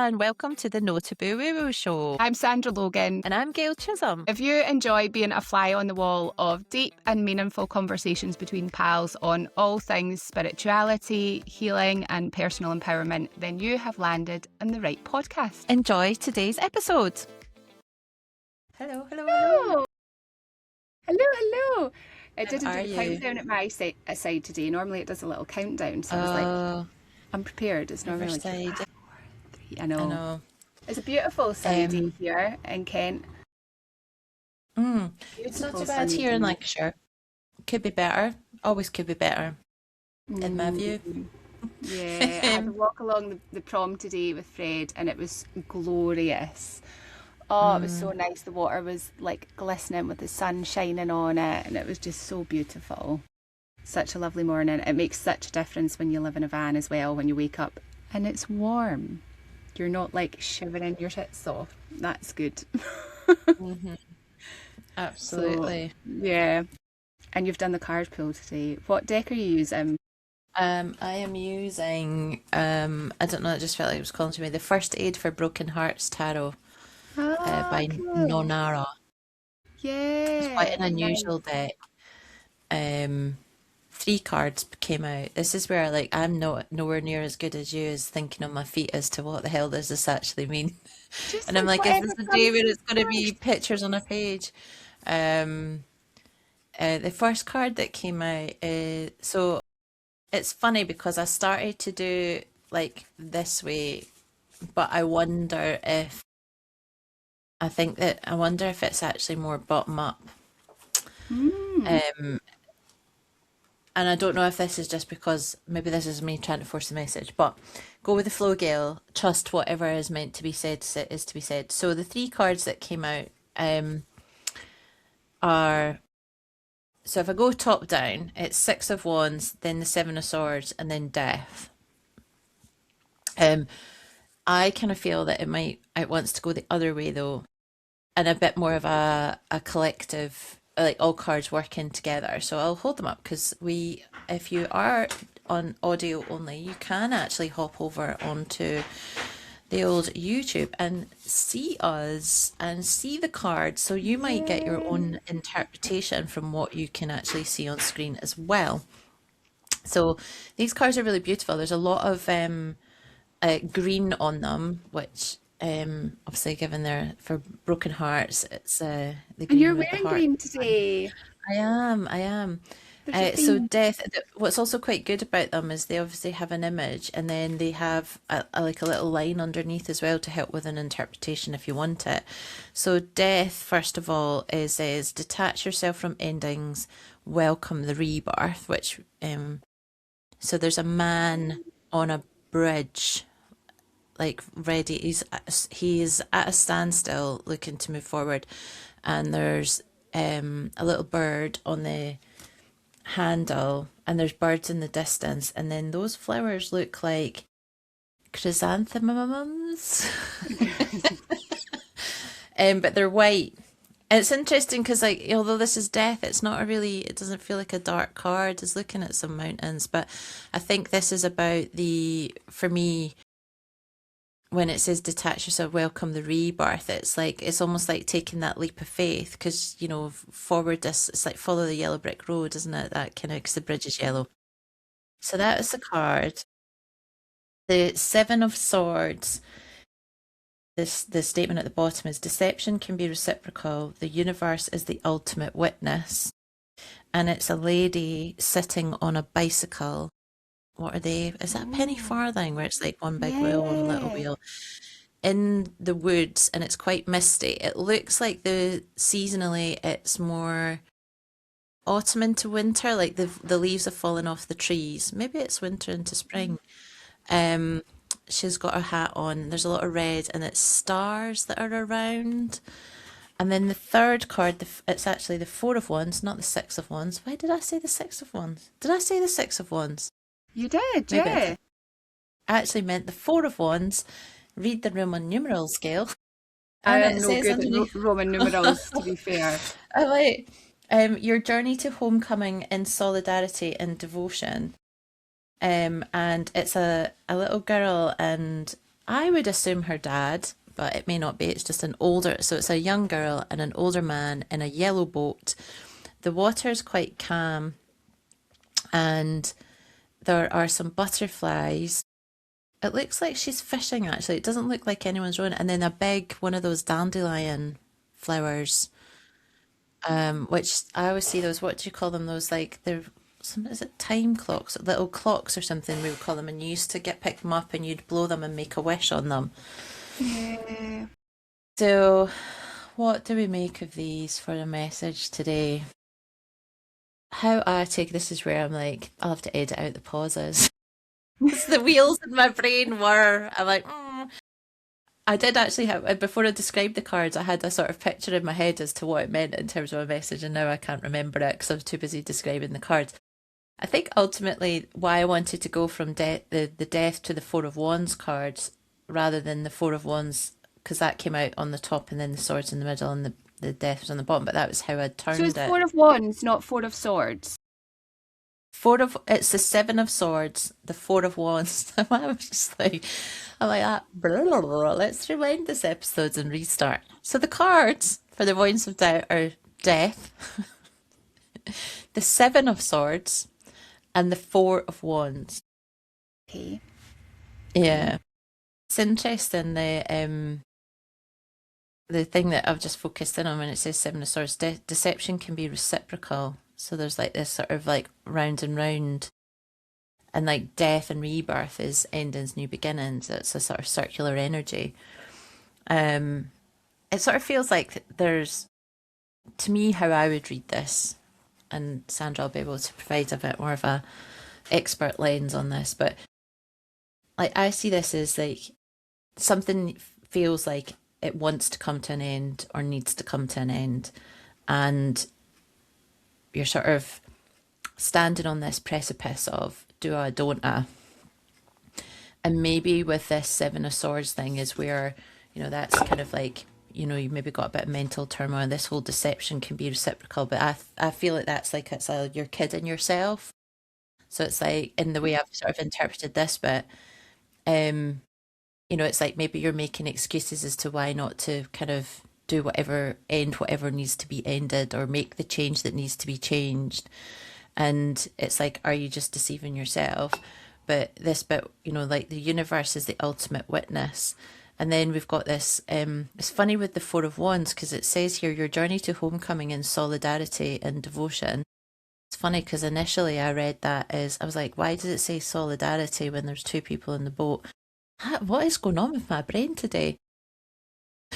and welcome to the No Taboo Woo Show. I'm Sandra Logan. And I'm Gail Chisholm. If you enjoy being a fly on the wall of deep and meaningful conversations between pals on all things spirituality, healing and personal empowerment, then you have landed in the right podcast. Enjoy today's episode. Hello. Hello. It didn't do the countdown at my side today. Normally it does a little countdown. So I was like, I'm prepared. It's normally like 5, 4, 3. I know. It's a beautiful sunny day here in Kent. It's not too bad here in Lancashire. Could be better. Always could be better, in my view. Yeah, I had to walk along the prom today with Fred and it was glorious. Oh, it was so nice. The water was like glistening with the sun shining on it and it was just so beautiful. Such a lovely morning. It makes such a difference when you live in a van as well, when you wake up and it's warm. You're not like shivering your tits off. That's good. Absolutely. So, yeah. And you've done the card pull today. What deck are you using? I am using, I don't know, it just felt like it was calling to me, the First Aid for Broken Hearts Tarot by cool. Nonara. Yeah. It's quite an unusual deck. 3 cards came out. This is where I'm nowhere near as good as you as thinking on my feet as to what the hell does this actually mean. And I'm like, is this a day where it's going to be pictures on a page? The first card that came out is, so it's funny because I started to do like this way, but I wonder if it's actually more bottom up. And I don't know if this is just because maybe this is me trying to force a message, but go with the flow, Gail. Trust whatever is meant to be said is to be said. So the 3 cards that came out are, so if I go top down, it's 6 of Wands, then the 7 of Swords, and then Death. I kind of feel that it wants to go the other way though, and a bit more of a collective, like all cards working together. So I'll hold them up because if you are on audio only, you can actually hop over onto the old YouTube and see us and see the cards. So you might get your own interpretation from what you can actually see on screen as well. So these cards are really beautiful. There's a lot of green on them, which obviously given they're for broken hearts, it's the green. And you're with the wearing heart. green today. I am. So Death, what's also quite good about them is they obviously have an image and then they have a little line underneath as well to help with an interpretation if you want it. So Death, first of all, is detach yourself from endings, welcome the rebirth, which so there's a man on a bridge, like ready, he's at a standstill looking to move forward, and there's a little bird on the handle and there's birds in the distance, and then those flowers look like chrysanthemums but they're white. It's interesting because although this is Death, it doesn't feel like a dark card. It's looking at some mountains, but I think this is about for me, when it says detach yourself, welcome the rebirth, it's almost like taking that leap of faith because, forward it's like follow the yellow brick road, isn't it? That kind of, because the bridge is yellow. So that is the card. The 7 of Swords, the statement at the bottom is deception can be reciprocal. The universe is the ultimate witness. And it's a lady sitting on a bicycle. What are they? Is that a penny farthing where it's like one big wheel, one little wheel in the woods, and it's quite misty. It looks like seasonally it's more autumn into winter, like the leaves have fallen off the trees. Maybe it's winter into spring. She's got her hat on. There's a lot of red and it's stars that are around. And then the third card, it's actually the 4 of Wands, not the 6 of Wands. Why did I say the 6 of Wands? Did I say the 6 of Wands? You did, Maybe yeah. I actually meant the 4 of Wands. Read the Roman numeral scale. I am no good at Roman numerals, to be fair. I like your journey to homecoming in solidarity and devotion. And it's a little girl and I would assume her dad, but it may not be. It's just an older, so it's a young girl and an older man in a yellow boat. The water's quite calm, and there are some butterflies. It looks like she's fishing, actually. It doesn't look like anyone's rowing. And then a big one of those dandelion flowers, which I always see those, what do you call them? Those like they're some, is it time clocks? Little clocks or something we would call them. And you used to get pick them up and you'd blow them and make a wish on them. Yeah. So, what do we make of these for a message today? How I take this is where I'm like, I'll have to edit out the pauses. Because the wheels in my brain were, I'm like, I did actually have, before I described the cards, I had a sort of picture in my head as to what it meant in terms of a message, and now I can't remember it because I was too busy describing the cards. I think ultimately why I wanted to go from the death to the Four of Wands cards rather than the Four of Wands, because that came out on the top and then the swords in the middle and the death was on the bottom, but that was how I'd So turned it's it. Four of Wands, not Four of Swords. It's the Seven of Swords, the Four of Wands. I was just like, I'm like that. Blah, blah, blah. Let's rewind this episode and restart. So the cards for the Voice of Doubt are Death, the Seven of Swords, and the Four of Wands. Okay. Yeah, it's interesting the thing that I've just focused in on when it says Seven of Swords. Deception can be reciprocal. So there's like this sort of like round and round, and like death and rebirth is endings, new beginnings. It's a sort of circular energy. It sort of feels like there's, to me, how I would read this, and Sandra will be able to provide a bit more of a expert lens on this, but like I see this as like something feels like it wants to come to an end or needs to come to an end, and you're sort of standing on this precipice of do I, don't I? And maybe with this Seven of Swords thing is where, that's kind of like, you maybe got a bit of mental turmoil. This whole deception can be reciprocal, but I feel like that's like you're kidding yourself. So it's like in the way I've sort of interpreted this, but it's like maybe you're making excuses as to why not to kind of do end whatever needs to be ended or make the change that needs to be changed. And it's like, are you just deceiving yourself? But this bit, like the universe is the ultimate witness. And then we've got this, it's funny with the Four of Wands because it says here, your journey to homecoming in solidarity and devotion. It's funny because initially I read that as, I was like, why does it say solidarity when there's two people in the boat? What is going on with my brain today?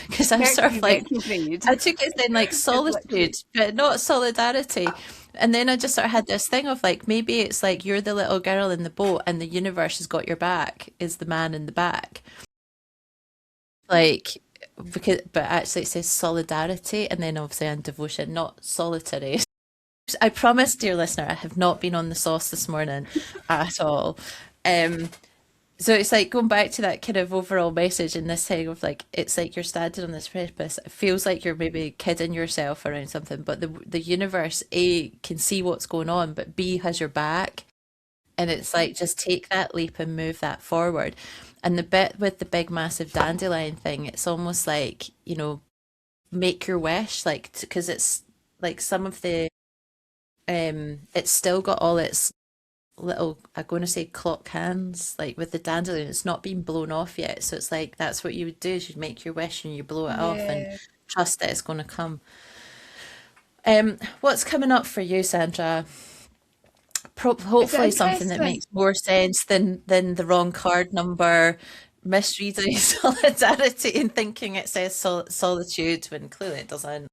Because I'm sort of like, I took it in like solitude, but not solidarity. And then I just sort of had this thing of like, maybe it's like you're the little girl in the boat and the universe has got your back, is the man in the back. Like, but actually it says solidarity and then obviously and devotion, not solitary. I promise, dear listener, I have not been on the sauce this morning at all. So it's like going back to that kind of overall message in this thing of like, it's like you're standing on this precipice. It feels like you're maybe kidding yourself around something, but the universe, A, can see what's going on, but B, has your back. And it's like, just take that leap and move that forward. And the bit with the big, massive dandelion thing, it's almost like, make your wish, like, because it's like some of the, it's still got all its little, I'm going to say clock hands, like with the dandelion, it's not been blown off yet. So it's like, that's what you would do, is you'd make your wish and you blow it off and trust that it's going to come. What's coming up for you, Sandra? Hopefully something that makes more sense than the wrong card number, misreading solidarity and thinking it says solitude when clearly it doesn't.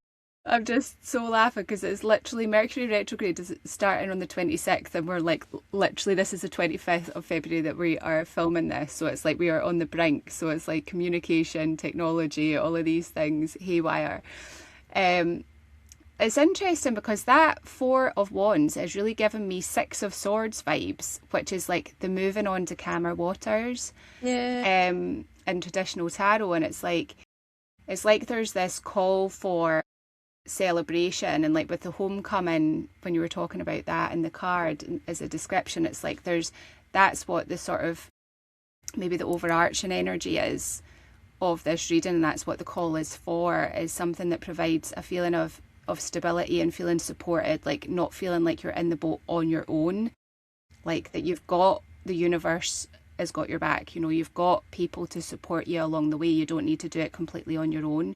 I'm just so laughing because it's literally Mercury retrograde is starting on the 26th and we're like literally this is the 25th of February that we are filming this, so it's like we are on the brink, so it's like communication, technology, all of these things haywire. It's interesting because that Four of Wands is really giving me Six of Swords vibes, which is like the moving on to calmer waters in traditional tarot, and it's like there's this call for celebration, and like with the homecoming when you were talking about that in the card as a description, it's like that's what the sort of maybe the overarching energy is of this reading, and that's what the call is for, is something that provides a feeling of stability and feeling supported, like not feeling like you're in the boat on your own, like that you've got the universe has got your back, you know, you've got people to support you along the way. You don't need to do it completely on your own.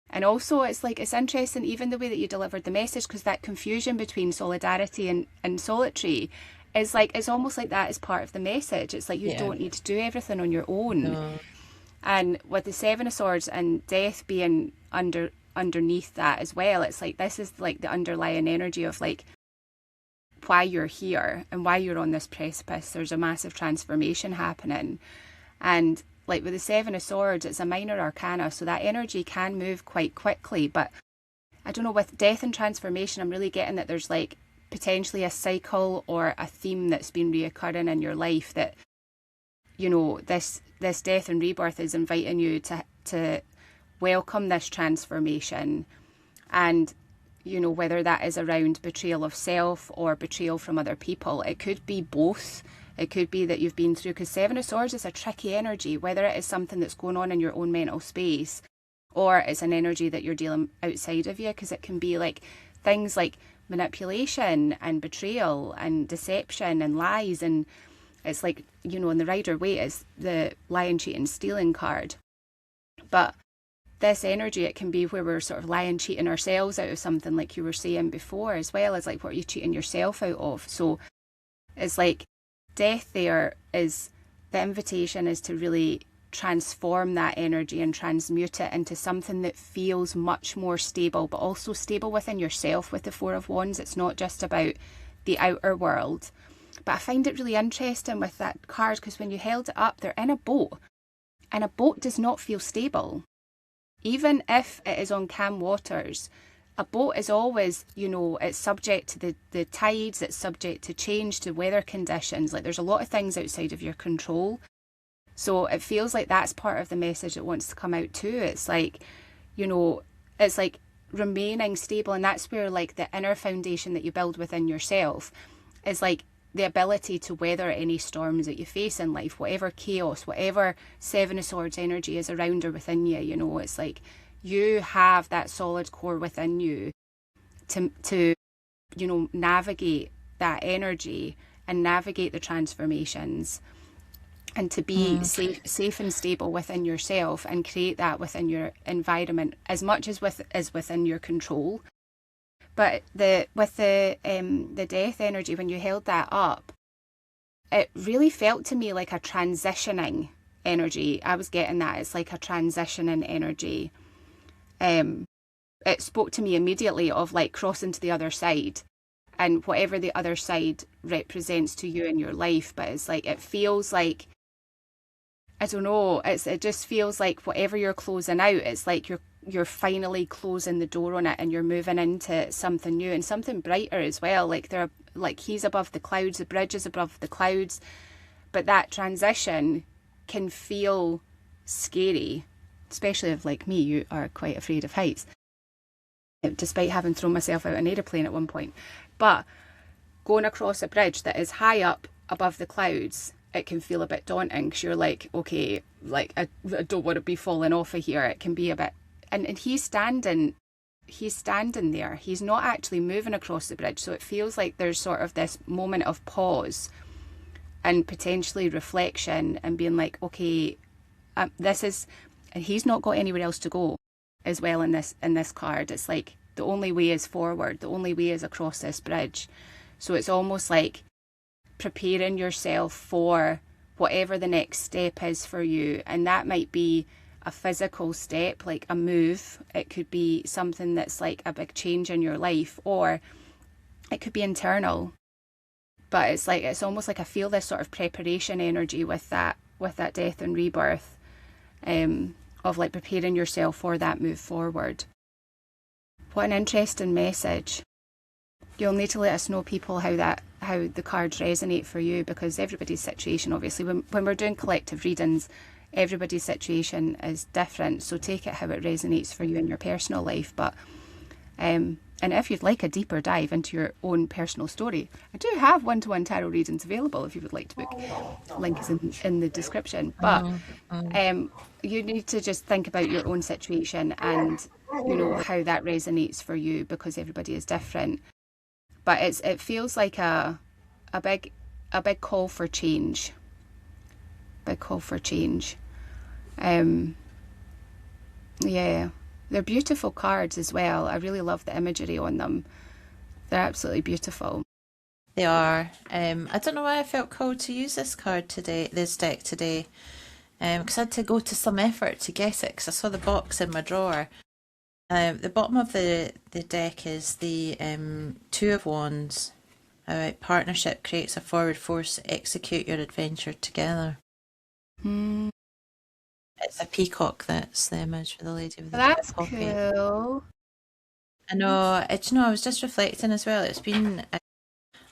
And also it's like, it's interesting even the way that you delivered the message, because that confusion between solidarity and solitary is like, it's almost like that is part of the message. It's like you don't need to do everything on your own. No. And with the Seven of Swords and death being underneath that as well, it's like this is like the underlying energy of like why you're here and why you're on this precipice. There's a massive transformation happening. And like with the Seven of Swords, it's a minor arcana, so that energy can move quite quickly. But I don't know, with death and transformation, I'm really getting that there's like potentially a cycle or a theme that's been reoccurring in your life that, you know, this death and rebirth is inviting you to welcome this transformation. And, you know, whether that is around betrayal of self or betrayal from other people, it could be both. It could be that you've been through, because Seven of Swords is a tricky energy, whether it is something that's going on in your own mental space or it's an energy that you're dealing outside of you, because it can be like things like manipulation and betrayal and deception and lies. And it's like, you know, in the Rider Waite is the lying, cheating, stealing card. But this energy, it can be where we're sort of lying, cheating ourselves out of something, like you were saying before, as well as like what are you cheating yourself out of. So it's like death there is, the invitation is to really transform that energy and transmute it into something that feels much more stable, but also stable within yourself. With the Four of Wands, it's not just about the outer world. But I find it really interesting with that card, because when you held it up, they're in a boat, and a boat does not feel stable. Even if it is on calm waters, a boat is always, you know, it's subject to the tides, it's subject to change, to weather conditions. Like there's a lot of things outside of your control. So it feels like that's part of the message that wants to come out too. It's like, you know, it's like remaining stable. And that's where like the inner foundation that you build within yourself is like the ability to weather any storms that you face in life, whatever chaos, whatever Seven of Swords energy is around or within you. You know, it's like you have that solid core within you to you know, navigate that energy and navigate the transformations, and to be safe and stable within yourself and create that within your environment as much as within your control. But with the death energy, when you held that up, it really felt to me like a transitioning energy. I was getting that it's like a transitioning energy. It spoke to me immediately of like crossing to the other side, and whatever the other side represents to you in your life. But it's like, it feels like, I don't know, it just feels like whatever you're closing out, it's like you're finally closing the door on it, and you're moving into something new and something brighter as well. Like he's above the clouds, the bridge is above the clouds, but that transition can feel scary, especially if, like me, you are quite afraid of heights, despite having thrown myself out an aeroplane at one point. But going across a bridge that is high up above the clouds, it can feel a bit daunting, because you're like, okay, like I don't want to be falling off of here. It can be a bit, and he's standing there. He's not actually moving across the bridge, so it feels like there's sort of this moment of pause and potentially reflection, and being like, okay, this is, and he's not got anywhere else to go as well in this card. It's like the only way is forward, the only way is across this bridge. So it's almost like preparing yourself for whatever the next step is for you. And that might be a physical step, like a move. It could be something that's like a big change in your life, or it could be internal. But it's like, it's almost like I feel this sort of preparation energy with that death and rebirth, of like preparing yourself for that move forward. What an interesting message. You'll need to let us know, people, how the cards resonate for you, because everybody's situation, obviously, when we're doing collective readings, everybody's situation is different. So take it how it resonates for you in your personal life. But And if you'd like a deeper dive into your own personal story, I do have one-to-one tarot readings available if you would like to book. Link is in the description. But Mm, mm. you need to just think about your own situation and how that resonates for you, because everybody is different. But it feels like a big call for change. Big call for change. Yeah, they're beautiful cards as well. I really love the imagery on them. They're absolutely beautiful. They are. I don't know why I felt called to use this deck today, because I had to go to some effort to get it because I saw the box in my drawer. The bottom of the deck is the Two of Wands. Partnership creates a forward force to execute your adventure together. Hmm. It's a peacock that's the image for the lady with the That's poppy. cool. I know. I was just reflecting as well. It's been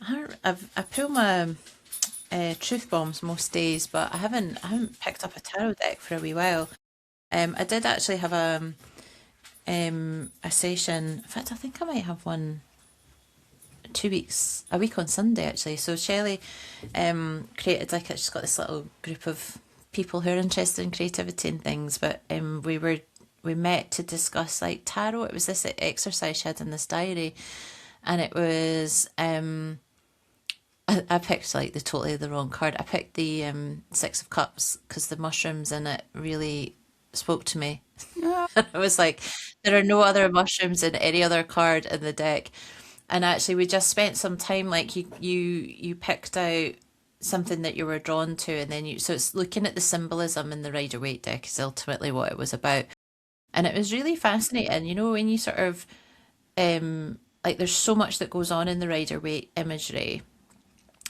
I pull my truth bombs most days, but I haven't picked up a tarot deck for a wee while. I did actually have a session. In fact, I think I might have one a week on Sunday actually. So Shelley created she's got this little group of people who are interested in creativity and things, but we met to discuss like tarot. It was this exercise she had in this diary, and it was I picked like the wrong card. I picked the Six of Cups because the mushrooms in it really spoke to me. I was like, there are no other mushrooms in any other card in the deck. And actually, we just spent some time like you picked out something that you were drawn to, and then so it's looking at the symbolism in the Rider-Waite deck is ultimately what it was about. And it was really fascinating, when you sort of like there's so much that goes on in the Rider-Waite imagery.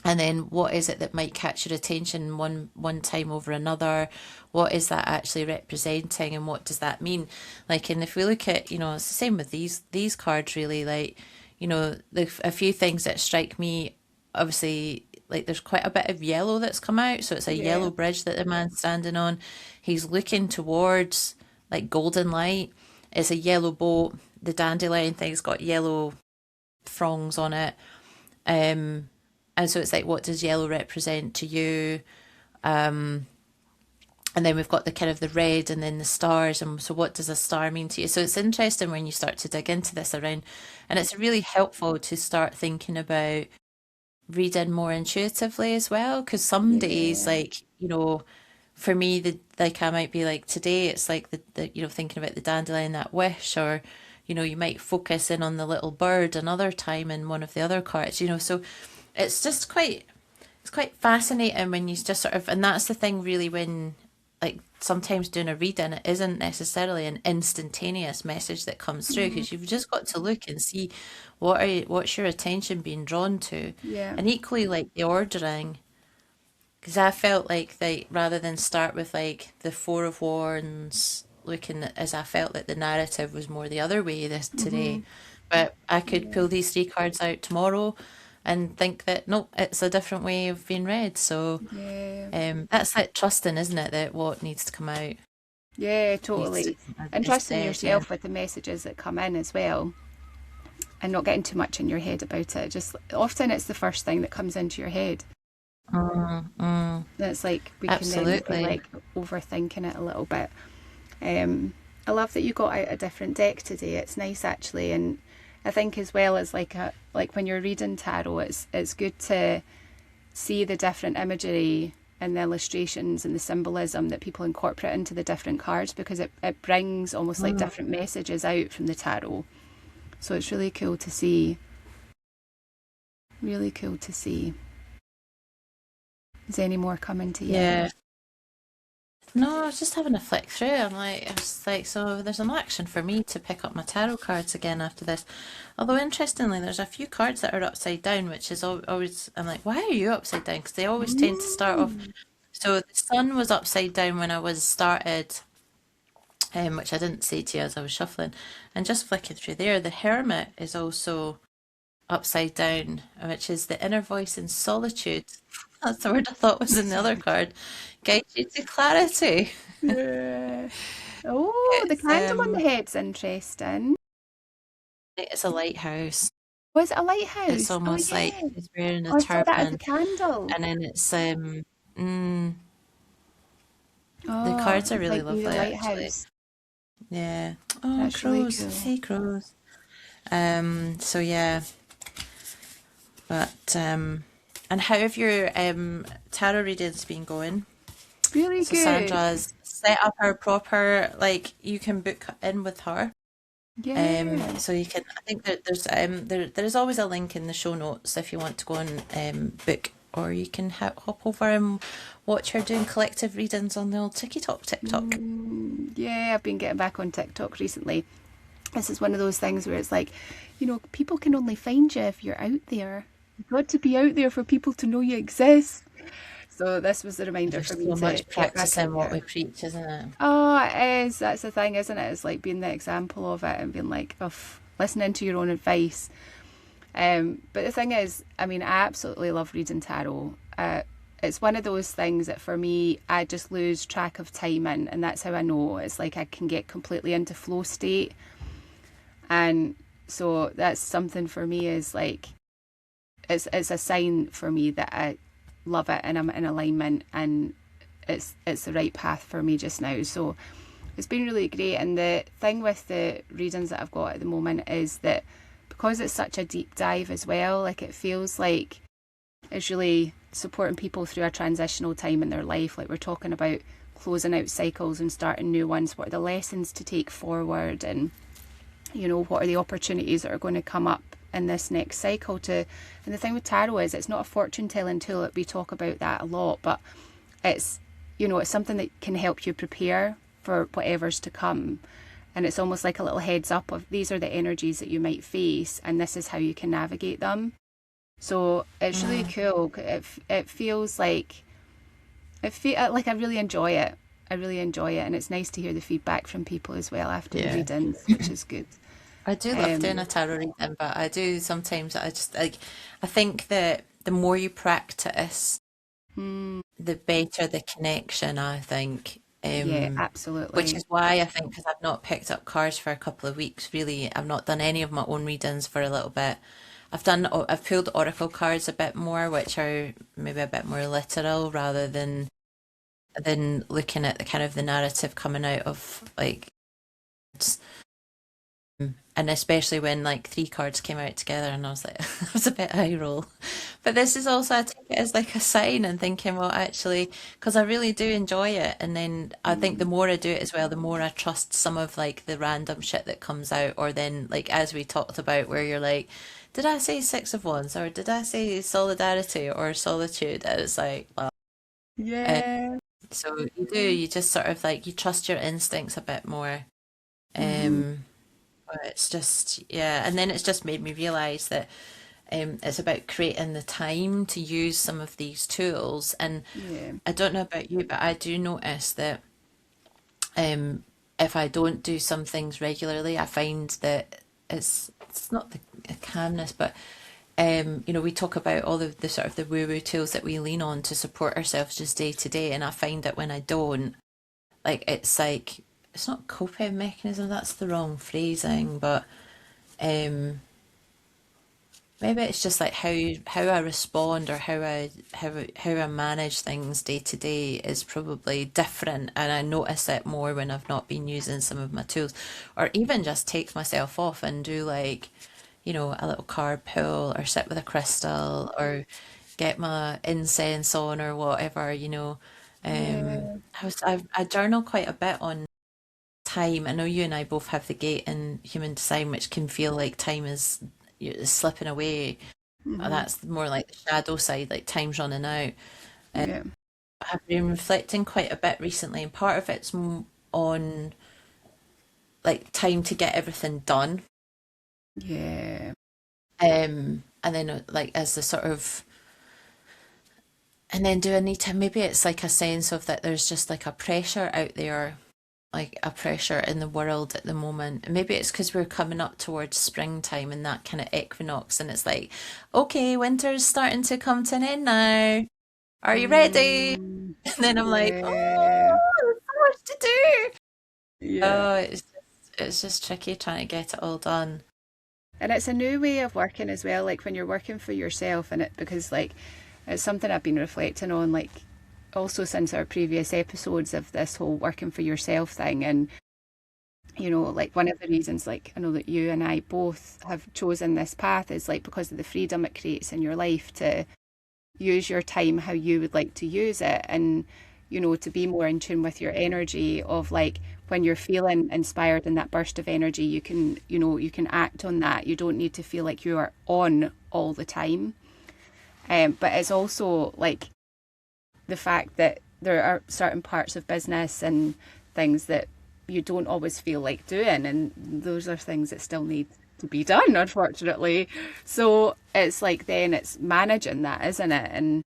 And then what is it that might catch your attention one time over another? What is that actually representing, and what does that mean? Like, and if we look at, it's the same with these cards really, like, a few things that strike me, obviously, like there's quite a bit of yellow that's come out. So it's a Yeah. yellow bridge that the man's standing on. He's looking towards like golden light. It's a yellow boat. The dandelion thing's got yellow throngs on it. And so it's like, what does yellow represent to you? And then we've got the kind of the red and then the stars. And so what does a star mean to you? So it's interesting when you start to dig into this around, and it's really helpful to start thinking about reading more intuitively as well. Because some days, Yeah. like, for me, I might be like today, it's like the thinking about the dandelion, that wish, or, you might focus in on the little bird another time in one of the other cards, so it's just it's quite fascinating when you just sort of, and that's the thing really when like sometimes doing a reading, it isn't necessarily an instantaneous message that comes through because you've just got to look and see what's your attention being drawn to, Yeah. and equally like the ordering, because I felt like rather than start with like the Four of Wands, looking at, as I felt that the narrative was more the other way this today, but I could Yeah. pull these three cards out tomorrow and think that nope, it's a different way of being read. So Yeah. that's like trusting, isn't it, that what needs to come out Yeah, needs to totally. come out And is trusting said. Yeah. yourself with the messages that come in as well, and not getting too much in your head about it. Just often it's the first thing that comes into your head. That's like we can then be Absolutely. like overthinking it a little bit. I love that you got out a different deck today. It's nice actually, and I think as well as like when you're reading tarot, it's good to see the different imagery and the illustrations and the symbolism that people incorporate into the different cards, because it brings almost like different messages out from the tarot. So it's really cool to see. Really cool to see. Is any more coming to you? Yeah. No, I was just having a flick through. I was like, so there's an action for me to pick up my tarot cards again after this. Although interestingly, there's a few cards that are upside down, which is always, I'm like, why are you upside down? Because they always tend to start off. So the sun was upside down when I was started, which I didn't say to you as I was shuffling. And just flicking through there, the Hermit is also upside down, which is the inner voice in solitude. That's the word I thought was in the other card. Guides you to clarity. Yeah. Oh, the It's candle on the head's interesting. It's a lighthouse. Was it a It's lighthouse? Oh almost like yeah. she's wearing a Oh, I saw that as a turban, candle. and then it's mm, the Oh, cards are it's really like being a lovely actually. lighthouse. Yeah. Oh, That's really crows. cool. Hey, crows. So yeah, but and how have your tarot readings been going? Really So good. Sandra's set up her proper, like you can book in with her. Yeah. So you can. I think that there's always a link in the show notes if you want to go and book, or you can hop over and watch her doing collective readings on the old TikTok. Yeah, I've been getting back on TikTok recently. This is one of those things where it's like, people can only find you if you're out there. You've got to be out there for people to know you exist. So this was a reminder for There's me so to much get back out practicing what there. we preach, isn't it? Oh, it is. That's the thing, isn't it? It's like being the example of it and being like, oh, listening to your own advice. But the thing is, I mean, I absolutely love reading tarot. It's one of those things that for me, I just lose track of time in, and that's how I know. It's like I can get completely into flow state. And so that's something for me is like, it's a sign for me that I love it and I'm in alignment and it's the right path for me just now. So it's been really great. And the thing with the readings that I've got at the moment is that because it's such a deep dive as well, like it feels like it's really supporting people through a transitional time in their life. Like we're talking about closing out cycles and starting new ones. What are the lessons to take forward, and what are the opportunities that are going to come up in this next cycle to. And the thing with tarot is it's not a fortune telling tool. We talk about that a lot, but it's it's something that can help you prepare for whatever's to come. And it's almost like a little heads up of these are the energies that you might face and this is how you can navigate them. So it's really cool. It feels like like I really enjoy it. I really enjoy it, and it's nice to hear the feedback from people as well after the Yeah. readings, which is good. I do love doing a Um, tarot reading, but I do sometimes I just like I think that the more you practice, mm, the better the connection, I think. yeah, Which absolutely. is why I think because I've not picked up cards for a couple of weeks, really, I've not done any of my own readings for a little bit. I've pulled oracle cards a bit more, which are maybe a bit more literal rather than looking at the kind of the narrative coming out of like and especially when like three cards came out together and I was like I was a bit eye roll. But this is also I take it as like a sign and thinking, well actually, because I really do enjoy it and then I think the Mm, more I do it as well, the more I trust some of like the random shit that comes out or then like as we talked about where you're like, did I say Six of Wands or did I say solidarity or solitude? And it's like, well, uh, yeah. so you just sort of like you trust your instincts a bit more. Hmm. Um but it's just, yeah, and then it's just made me realize that it's about creating the time to use some of these tools. And Yeah. I don't know about you, but I do notice that um, if I don't do some things regularly, I find that it's not the calmness, but we talk about all of the sort of the woo-woo tools that we lean on to support ourselves just day to day, and I find that when I don't, like it's not coping mechanism, that's the wrong phrasing, but um maybe it's just like how I respond or how I manage things day to day is probably different, and I notice it more when I've not been using some of my tools, or even just take myself off and do like, a little card pull or sit with a crystal or get my incense on or whatever. Yeah. I journal quite a bit on time. I know you and I both have the gate in human design, which can feel like time is slipping away. Hmm. That's more like the shadow side, like time's running out. Yeah. I've been reflecting quite a bit recently, and part of it's on like time to get everything done. Yeah. And then like as the sort of, and then do I need to, maybe it's like a sense of that there's just like a pressure out there, like a pressure in the world at the moment. And maybe it's because we're coming up towards springtime and that kind of equinox, and it's like, okay, winter's starting to come to an end now. Are you ready? Mm, And then I'm like, yeah. oh, there's so much to do. Yeah. Oh, it's just tricky trying to get it all done. And it's a new way of working as well, like when you're working for yourself, and it, because like it's something I've been reflecting on, like also since our previous episodes of this whole working for yourself thing. And like one of the reasons, like I know that you and I both have chosen this path is like because of the freedom it creates in your life to use your time how you would like to use it, and to be more in tune with your energy of like when you're feeling inspired in that burst of energy, you can act on that. You don't need to feel like you are on all the time. But it's also like the fact that there are certain parts of business and things that you don't always feel like doing, and those are things that still need to be done, unfortunately. So it's like then it's managing that, isn't it? And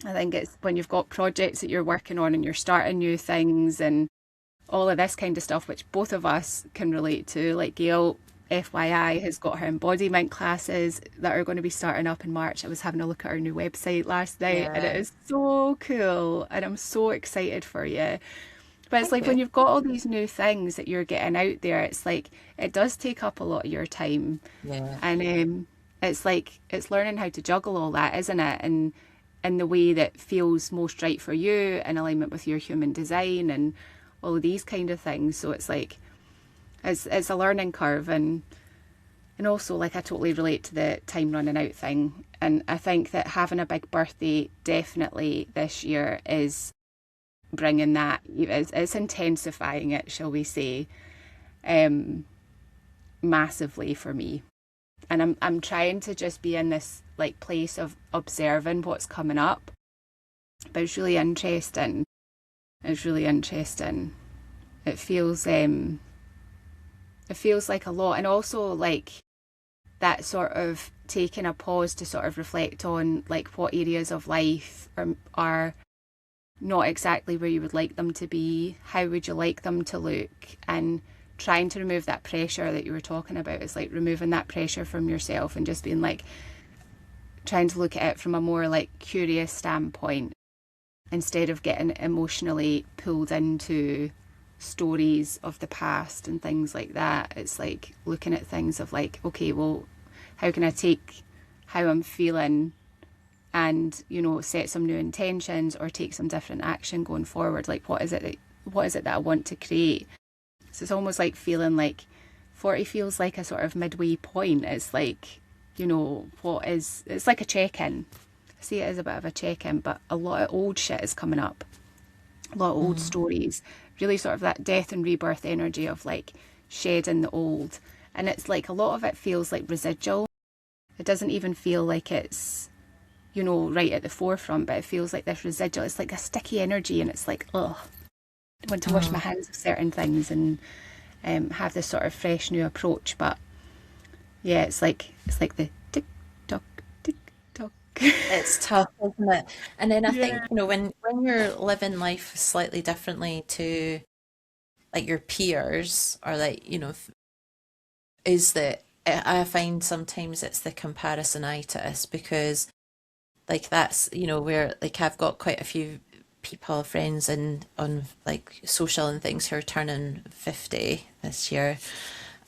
I think it's when you've got projects that you're working on and you're starting new things and all of this kind of stuff, which both of us can relate to. Like Gail, FYI, has got her embodiment classes that are going to be starting up in March. I was having a look at her new website last night, and it Yeah. is so cool, and I'm so excited for you. But it's Thank like when you. you've got all these new things that you're getting out there, it's like it does take up a lot of your time. Yeah. And it's like it's learning how to juggle all that, isn't it? And in the way that feels most right for you, in alignment with your human design and all of these kind of things. So it's like it's a learning curve, and also like I totally relate to the time running out thing. And I think that having a big birthday definitely this year is bringing that. It's intensifying it, shall we say, um, massively for me. And I'm trying to just be in this like place of observing what's coming up. But it's really interesting. It's really interesting. It feels it feels like a lot, and also like that sort of taking a pause to sort of reflect on like what areas of life are not exactly where you would like them to be, how would you like them to look, and trying to remove that pressure that you were talking about. It's like removing that pressure from yourself and just being like trying to look at it from a more like curious standpoint instead of getting emotionally pulled into stories of the past and things like that. It's like looking at things of like, okay, well, how can I take how I'm feeling and set some new intentions or take some different action going forward? Like what is it that I want to create? So it's almost like feeling like 40 feels like a sort of midway point. It's like, it's like a check-in. I see it as a bit of a check-in, but a lot of old shit is coming up, a lot of old Mm. stories, really sort of that death and rebirth energy of like shedding the old. And it's like a lot of it feels like residual. It doesn't even feel like it's, right at the forefront, but it feels like this residual. It's like a sticky energy, and it's like, ugh, I want to wash my Mm. hands of certain things and have this sort of fresh new approach. But yeah, it's like the tick tock, tick tock. It's tough, isn't it? And then I Yeah. think, when you're living life slightly differently to like your peers or like, is that I find sometimes it's the comparisonitis because like that's, where like I've got quite a few people, friends and on like social and things who are turning 50 this year.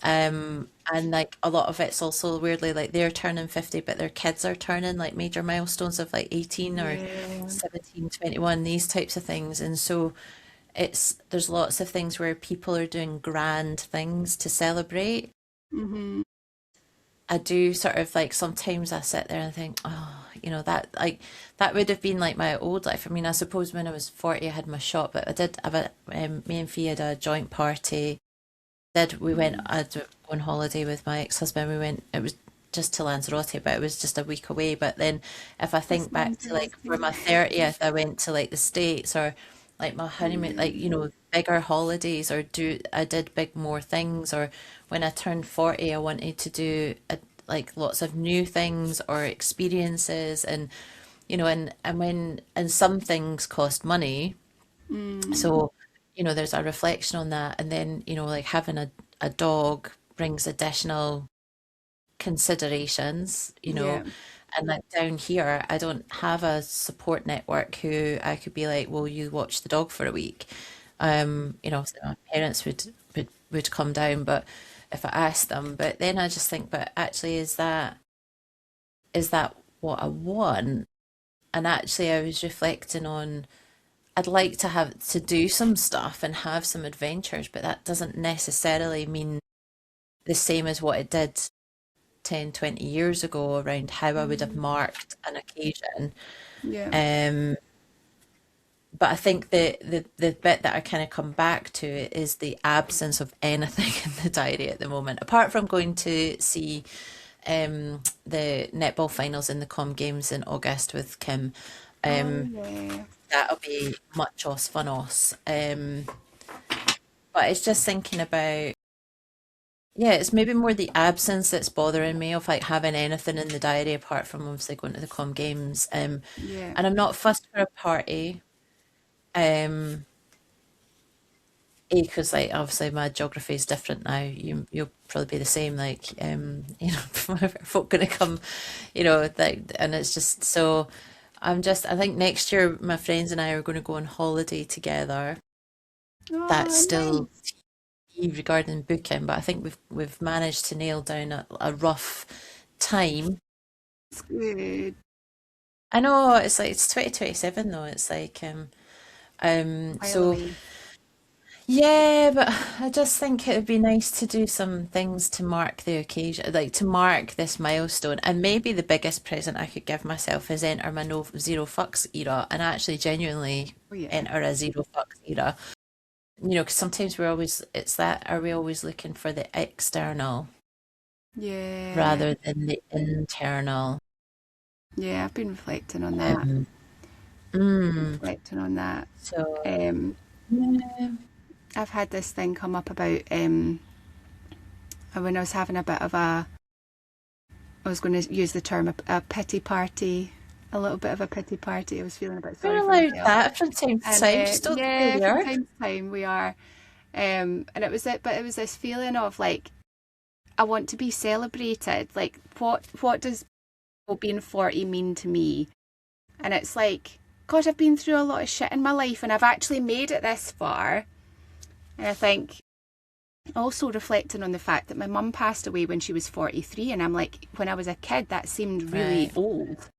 And like a lot of it's also weirdly like they're turning 50, but their kids are turning like major milestones of like 18 or Yeah. 17, 21, these types of things. And so there's lots of things where people are doing grand things to celebrate. Hmm. I do sort of like sometimes I sit there and think, oh, that like that would have been like my old life. I mean, I suppose when I was 40, I had my shop, but I did have me and Fee had a joint party. We went I'd go on holiday with my ex-husband. It was just to Lanzarote, but it was just a week away. But then if I That's think back to like for interesting. my 30th, I went to like the States or like my honeymoon, like, bigger holidays or I did big more things. Or when I turned 40, I wanted to do like lots of new things or experiences and, and some things cost money. Mm. So, there's a reflection on that. And then, like having a dog brings additional considerations, Yeah. and like down here, I don't have a support network who I could be like, well, you watch the dog for a week. So my parents would come down, but if I asked them. But then I just think, but actually, is that what I want? And actually, I was reflecting on, I'd like to have to do some stuff and have some adventures, but that doesn't necessarily mean the same as what it did 10, 20 years ago around how I would have marked an occasion. Yeah. But I think the bit that I kind of come back to is the absence of anything in the diary at the moment, apart from going to see the netball finals in the Com Games in August with Kim. Oh, yeah. That'll be much os fun os. But it's just thinking about, yeah, it's maybe more the absence that's bothering me of like having anything in the diary apart from obviously going to the Com Games. Yeah. And I'm not fussed for a party. Because like obviously my geography is different now. You'll probably be the same. Like you know, folk gonna come, you know, like, and it's just so. I think next year my friends and I are going to go on holiday together. That's Oh, still nice. regarding booking, but I think we've managed to nail down a rough time. It's good. I know it's like it's 2027 though. It's like While so away. yeah, but I just think it would be nice to do some things to mark the occasion, like to mark this milestone. And maybe the biggest present I could give myself is enter my no zero fucks era and actually genuinely Oh, yeah. enter a zero fucks era. You know, because sometimes we're always, it's that, are we always looking for the external Yeah. rather than the internal? Yeah, I've been reflecting on that. Um, mm, Reflecting on that. so, Um, yeah. I've had this thing come up about when I was having a bit of I was going to use the term a pity party, a little bit of a pity party. I was feeling a bit We're sorry for allowed myself. that from time to And time, just don't say yeah, we from are. time to time we are. And it was it, but it was this feeling of like, I want to be celebrated. Like, what does being 40 mean to me? And it's like, God, I've been through a lot of shit in my life and I've actually made it this far. And I think also reflecting on the fact that my mum passed away when she was 43, and I'm like, when I was a kid, that seemed really Right. old.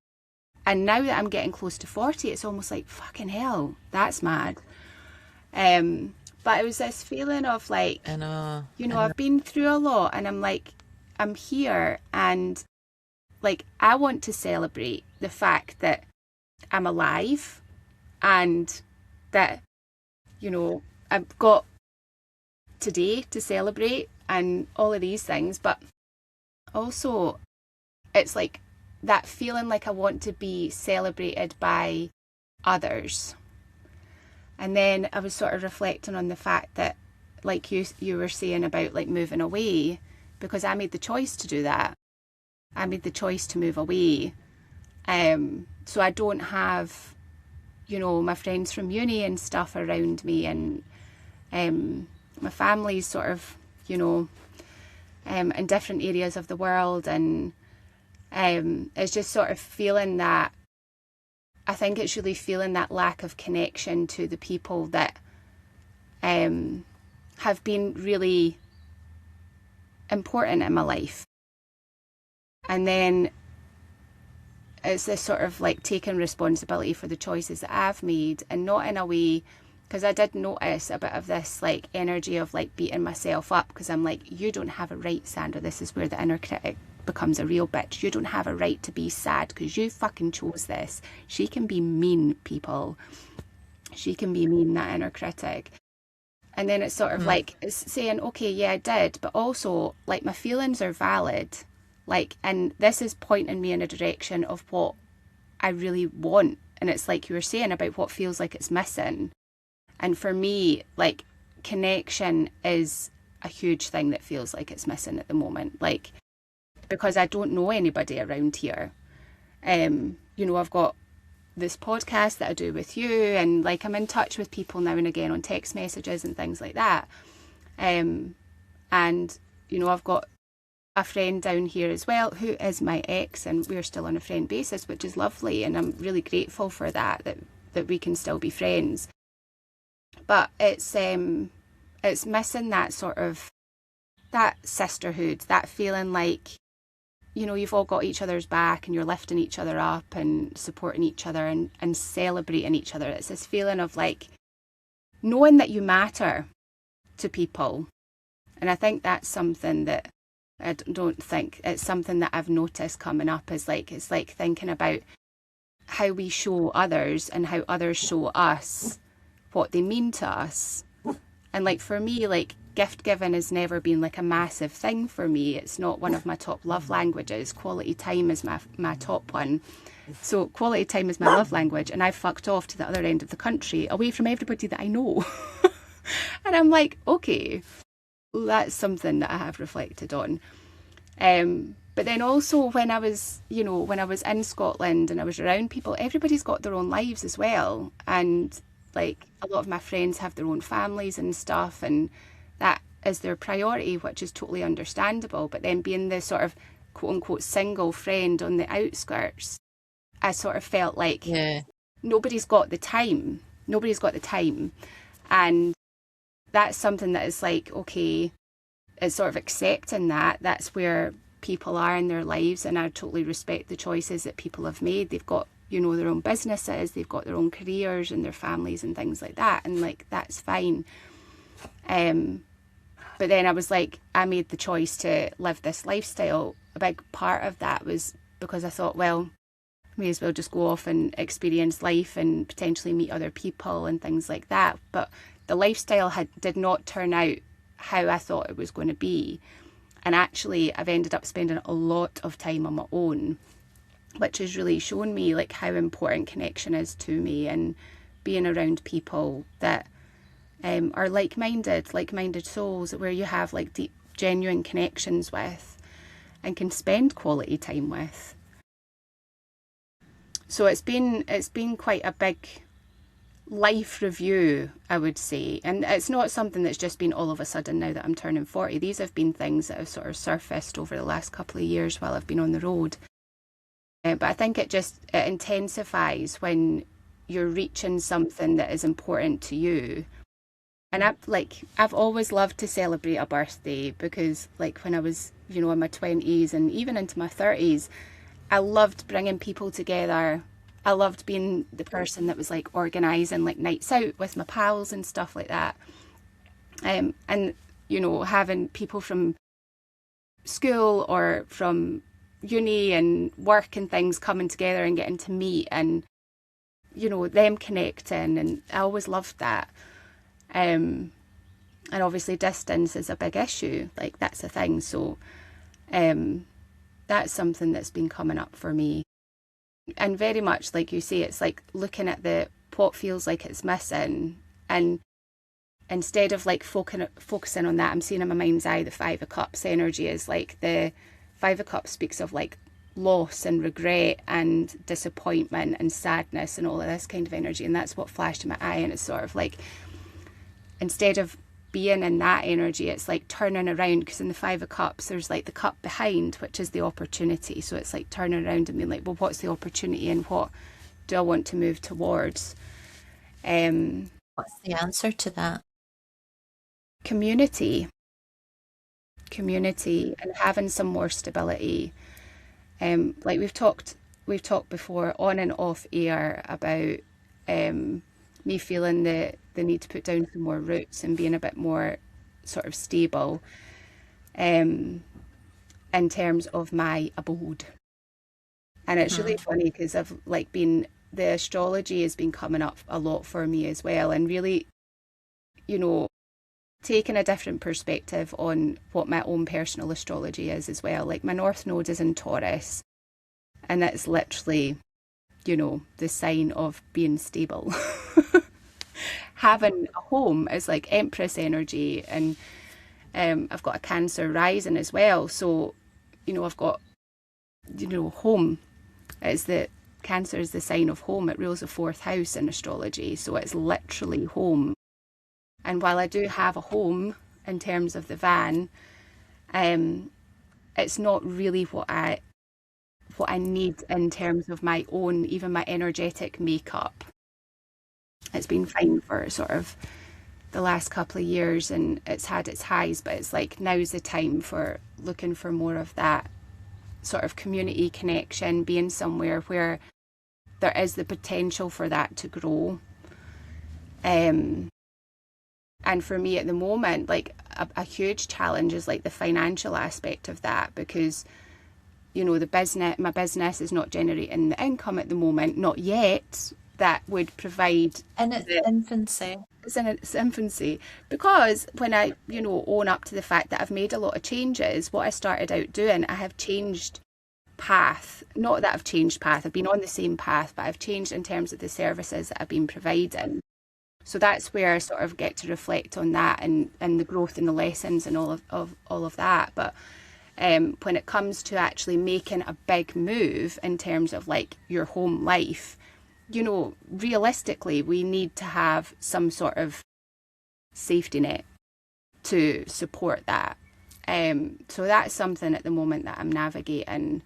And now that I'm getting close to 40, it's almost like, fucking hell, that's mad. But it was this feeling of like, I know. you know, I've been through a lot and I'm like, I'm here and like, I want to celebrate the fact that I'm alive and that, you know, I've got today to celebrate and all of these things. But also, it's like that feeling like I want to be celebrated by others. And then I was sort of reflecting on the fact that, like you were saying about like moving away, because I made the choice to do that. I made the choice to move away. So I don't have, you know, my friends from uni and stuff around me, and my family's sort of, you know, in different areas of the world, and it's just sort of feeling that, I think it's really feeling that lack of connection to the people that have been really important in my life. And then it's this sort of like taking responsibility for the choices that I've made, and not in a way, because I did notice a bit of this like energy of like beating myself up, because I'm like, you don't have a right, Sandra. This is where the inner critic becomes a real bitch. You don't have a right to be sad because you fucking chose this. She can be mean, people. She can be mean, that inner critic. And then it's sort of like, it's saying, okay, yeah, I did, but also like my feelings are valid. Like, and this is pointing me in a direction of what I really want. And it's like you were saying about what feels like it's missing. And for me, like, connection is a huge thing that feels like it's missing at the moment. Like, because I don't know anybody around here. You know, I've got this podcast that I do with you, and like I'm in touch with people now and again on text messages and things like that. And, you know, I've got a friend down here as well who is my ex, and we're still on a friend basis, which is lovely, and I'm really grateful for that we can still be friends. But it's missing that sort of that sisterhood, that feeling like, you know, you've all got each other's back and you're lifting each other up and supporting each other and celebrating each other. It's this feeling of like knowing that you matter to people. And I think that's something that I don't think, it's something that I've noticed coming up, is like, it's like thinking about how we show others and how others show us what they mean to us. And like for me, like gift giving has never been like a massive thing for me. It's not one of my top love languages. Quality time is my top one. So quality time is my love language, and I fucked off to the other end of the country away from everybody that I know. And I'm like, okay, that's something that I have reflected on. But then also when I was, you know, when I was in Scotland and I was around people, everybody's got their own lives as well. And like a lot of my friends have their own families and stuff, and that is their priority, which is totally understandable. But then being the sort of quote unquote single friend on the outskirts, I sort of felt like nobody's got the time. Nobody's got the time. And that's something that is like, okay, it's sort of accepting that that's where people are in their lives, and I totally respect the choices that people have made. They've got, you know, their own businesses, they've got their own careers and their families and things like that, and like that's fine. But then I was like, I made the choice to live this lifestyle. A big part of that was because I thought, well, may as well just go off and experience life and potentially meet other people and things like that. But the lifestyle did not turn out how I thought it was going to be. And actually, I've ended up spending a lot of time on my own, which has really shown me like how important connection is to me, and being around people that are like-minded souls, where you have like deep, genuine connections with and can spend quality time with. So it's been quite a big life review, I would say. And it's not something that's just been all of a sudden now that I'm turning 40. These have been things that have sort of surfaced over the last couple of years while I've been on the road. But I think it intensifies when you're reaching something that is important to you. And I've always loved to celebrate a birthday, because like when I was, you know, in my 20s and even into my 30s, I loved bringing people together. I loved being the person that was like organising like nights out with my pals and stuff like that. And, you know, having people from school or from uni and work and things coming together and getting to meet, and, you know, them connecting. And I always loved that. And obviously distance is a big issue. Like that's a thing. So that's something that's been coming up for me. And very much like you say, it's like looking at what feels like it's missing, and instead of like focusing on that, I'm seeing in my mind's eye the Five of Cups energy is like, the Five of Cups speaks of like loss and regret and disappointment and sadness and all of this kind of energy, and that's what flashed in my eye. And it's sort of like, instead of being in that energy, it's like turning around, because in the Five of Cups there's like the cup behind, which is the opportunity. So it's like turning around and being like, well, what's the opportunity and what do I want to move towards? What's the answer to that? Community, and having some more stability. Like we've talked before on and off air about me feeling the need to put down some more roots and being a bit more sort of stable in terms of my abode. And it's really funny because I've like the astrology has been coming up a lot for me as well, and really, you know, taking a different perspective on what my own personal astrology is as well. Like my North Node is in Taurus, and that's literally, you know, the sign of being stable. Having a home is like Empress energy, and I've got a Cancer rising as well. So, you know, I've got, you know, home is Cancer is the sign of home. It rules the 4th house in astrology, so it's literally home. And while I do have a home in terms of the van, it's not really what I need in terms of my own, even my energetic makeup. It's been fine for sort of the last couple of years, and it's had its highs, but it's like now's the time for looking for more of that sort of community connection, being somewhere where there is the potential for that to grow. And for me at the moment, like a huge challenge is like the financial aspect of that, because my business is not generating the income at the moment, not yet, that would provide. In its infancy. It's in its infancy, because when I, own up to the fact that I've made a lot of changes, what I started out doing, I have changed path. Not that I've changed path, I've been on the same path, but I've changed in terms of the services that I've been providing. So that's where I sort of get to reflect on that, and the growth and the lessons and all of that. But when it comes to actually making a big move in terms of like your home life, realistically, we need to have some sort of safety net to support that. So that's something at the moment that I'm navigating,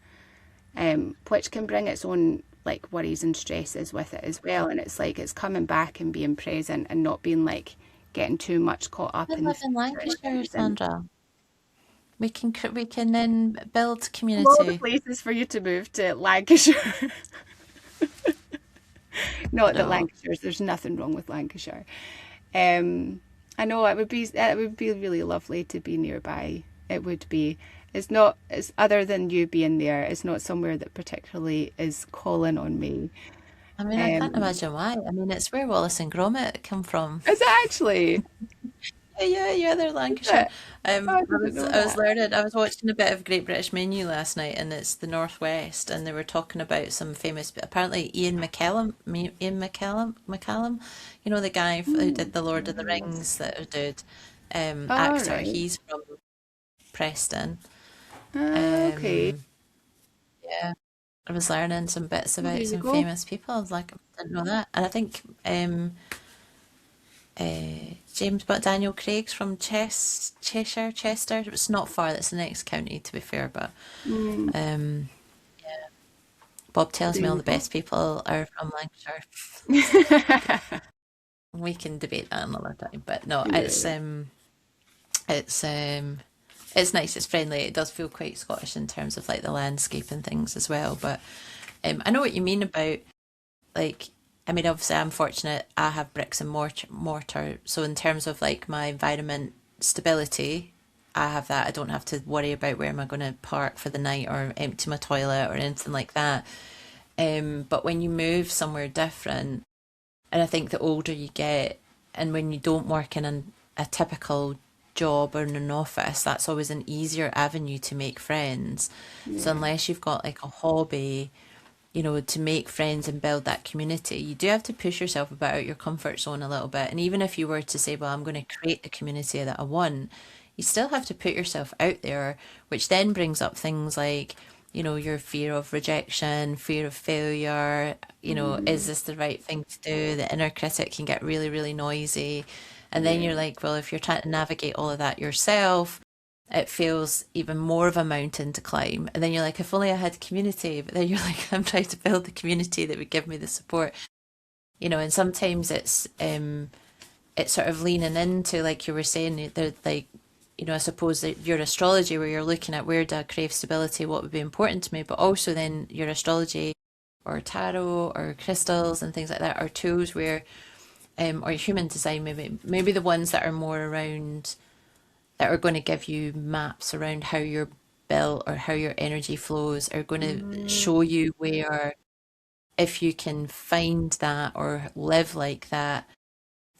which can bring its own like worries and stresses with it as well. And it's like it's coming back and being present and not being like getting too much caught up in the Live in Lancashire, future. Sandra. We can then build All the community. places for you to move to Lancashire. Not that No. Lancashire, there's nothing wrong with Lancashire. I know it would be really lovely to be nearby. It would be. It's other than you being there, it's not somewhere that particularly is calling on me. I mean, I can't imagine why. I mean, it's where Wallace and Gromit come from. Is it actually? Yeah, they're Lancashire. Oh, I didn't know I was that. learning. I was watching a bit of Great British Menu last night, and it's the Northwest, and they were talking about some famous. Apparently, Ian McCallum, the guy who did the Lord of the Rings, that dude, All actor. right. He's from Preston. Okay. Um, yeah, I was learning some bits Well, there about you some go. famous people. I was like, I didn't know that, and I think but Daniel Craig's from Chester. It's not far. That's the next county, to be fair. But Mm, um, Bob tells there me all you the go. best people are from Lancashire. We can debate that another time. But no, Yeah. it's it's nice. It's friendly. It does feel quite Scottish in terms of like the landscape and things as well. But I know what you mean about like. I mean, obviously, I'm fortunate. I have bricks and mortar. So in terms of like my environment stability, I have that. I don't have to worry about where am I going to park for the night or empty my toilet or anything like that. But when you move somewhere different, and I think the older you get, and when you don't work in a typical job or in an office, that's always an easier avenue to make friends. So Yeah. unless you've got like a hobby, to make friends and build that community, you do have to push yourself about your comfort zone a little bit. And even if you were to say, well, I'm going to create the community that I want, you still have to put yourself out there, which then brings up things like, your fear of rejection, fear of failure, is Mm, this the right thing to do? The inner critic can get really, really noisy. And then yeah. you're like, well, if you're trying to navigate all of that yourself, it feels even more of a mountain to climb. And then you're like, if only I had community. But then you're like, I'm trying to build the community that would give me the support. And sometimes it's sort of leaning into, like you were saying, they're like, I suppose that your astrology, where you're looking at where do I crave stability, what would be important to me, but also then your astrology or tarot or crystals and things like that are tools where, or human design, maybe the ones that are more around, that are going to give you maps around how you're built or how your energy flows, are going to Mm, show you where, if you can find that or live like that,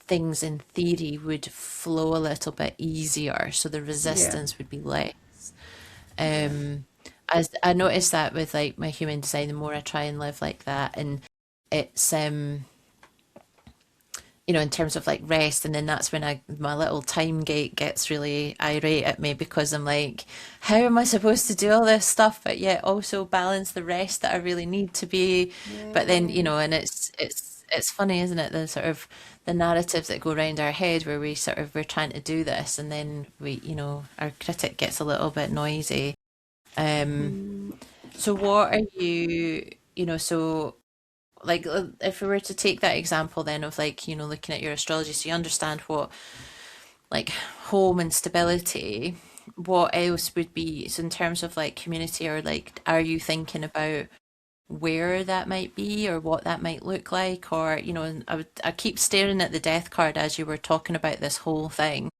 things in theory would flow a little bit easier, so the yeah. resistance would be less. Yeah. Um, as I noticed that with like my human design, the more I try and live like that, and it's in terms of like rest, and then that's when my little time gate gets really irate at me, because I'm like, how am I supposed to do all this stuff but yet also balance the rest that I really need to be? But then, Yeah. and it's funny, isn't it? The sort of the narratives that go around our head, where we're trying to do this, and then our critic gets a little bit noisy. Um, Mm, so what are you, so like if we were to take that example then of like, you know, looking at your astrology, so you understand what like home and stability, what else would be, so in terms of like community, or like are you thinking about where that might be or what that might look like? Or, you know, and I keep staring at the death card as you were talking about this whole thing,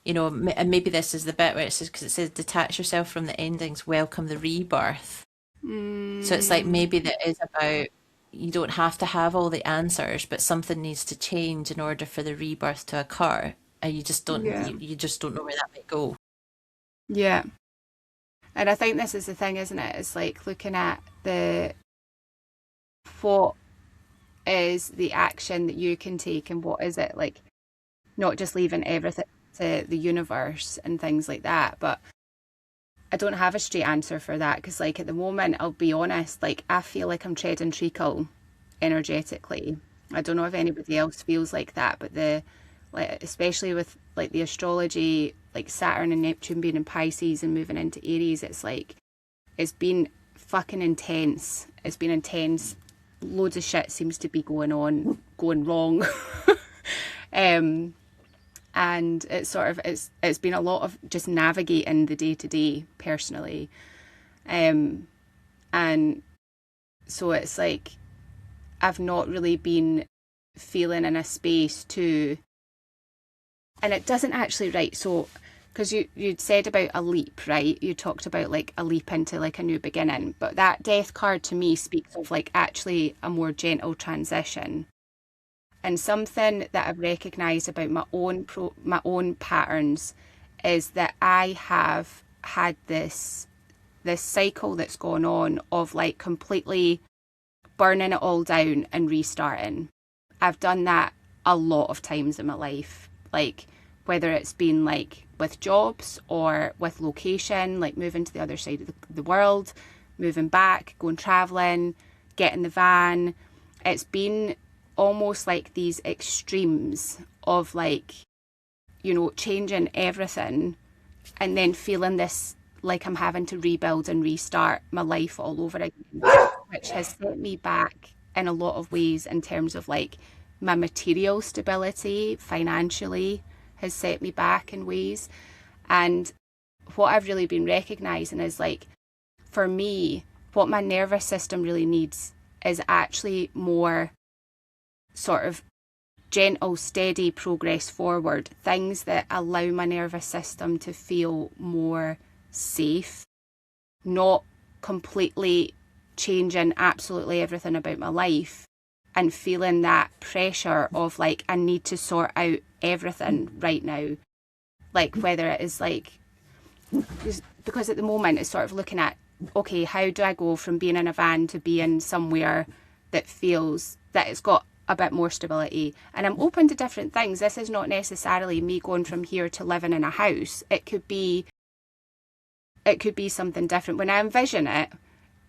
you know, and maybe this is the bit where it says, because it says detach yourself from the endings, welcome the rebirth. So it's like maybe that is about, you don't have to have all the answers, but something needs to change in order for the rebirth to occur. And Yeah. you just don't know where that might go. Yeah. And I think this is the thing, isn't it? It's like looking at what is the action that you can take, and what is it, like, not just leaving everything to the universe and things like that. But I don't have a straight answer for that, because like at the moment, I'll be honest, like I feel like I'm treading treacle energetically. I don't know if anybody else feels like that, but like especially with like the astrology, like Saturn and Neptune being in Pisces and moving into Aries, it's like it's been fucking intense. It's been intense. Loads of shit seems to be going wrong. And it's sort of it's been a lot of just navigating the day to day personally. And so it's like I've not really been feeling in a space to, and it doesn't actually, right, so because you'd said about a leap, right? You talked about like a leap into like a new beginning, but that death card to me speaks of like actually a more gentle transition. And something that I've recognised about my own patterns is that I have had this cycle that's gone on of like completely burning it all down and restarting. I've done that a lot of times in my life, like whether it's been like with jobs or with location, like moving to the other side of the world, moving back, going travelling, getting the van. It's been almost like these extremes of like, you know, changing everything and then feeling this like I'm having to rebuild and restart my life all over again, which has set me back in a lot of ways in terms of like my material stability financially has set me back in ways. And what I've really been recognizing is like, for me, what my nervous system really needs is actually more sort of gentle, steady progress forward, things that allow my nervous system to feel more safe, not completely changing absolutely everything about my life and feeling that pressure of like, I need to sort out everything right now. Like whether it is like, because at the moment it's sort of looking at, okay, how do I go from being in a van to being somewhere that feels that it's got a bit more stability? And I'm open to different things. This is not necessarily me going from here to living in a house. It could be something different. When I envision it,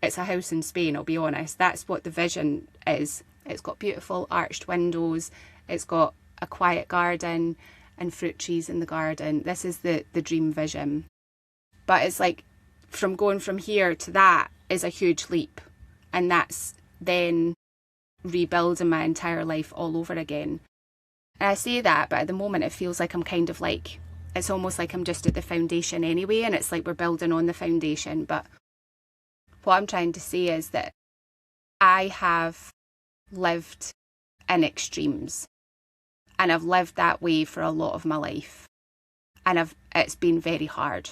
it's a house in Spain, I'll be honest. That's what the vision is. It's got beautiful arched windows. It's got a quiet garden and fruit trees in the garden. This is the dream vision. But it's like going from here to that is a huge leap. And that's then rebuilding my entire life all over again. And I say that, but at the moment it feels like I'm kind of like, it's almost like I'm just at the foundation anyway, and it's like we're building on the foundation. But what I'm trying to say is that I have lived in extremes, and I've lived that way for a lot of my life, and it's been very hard.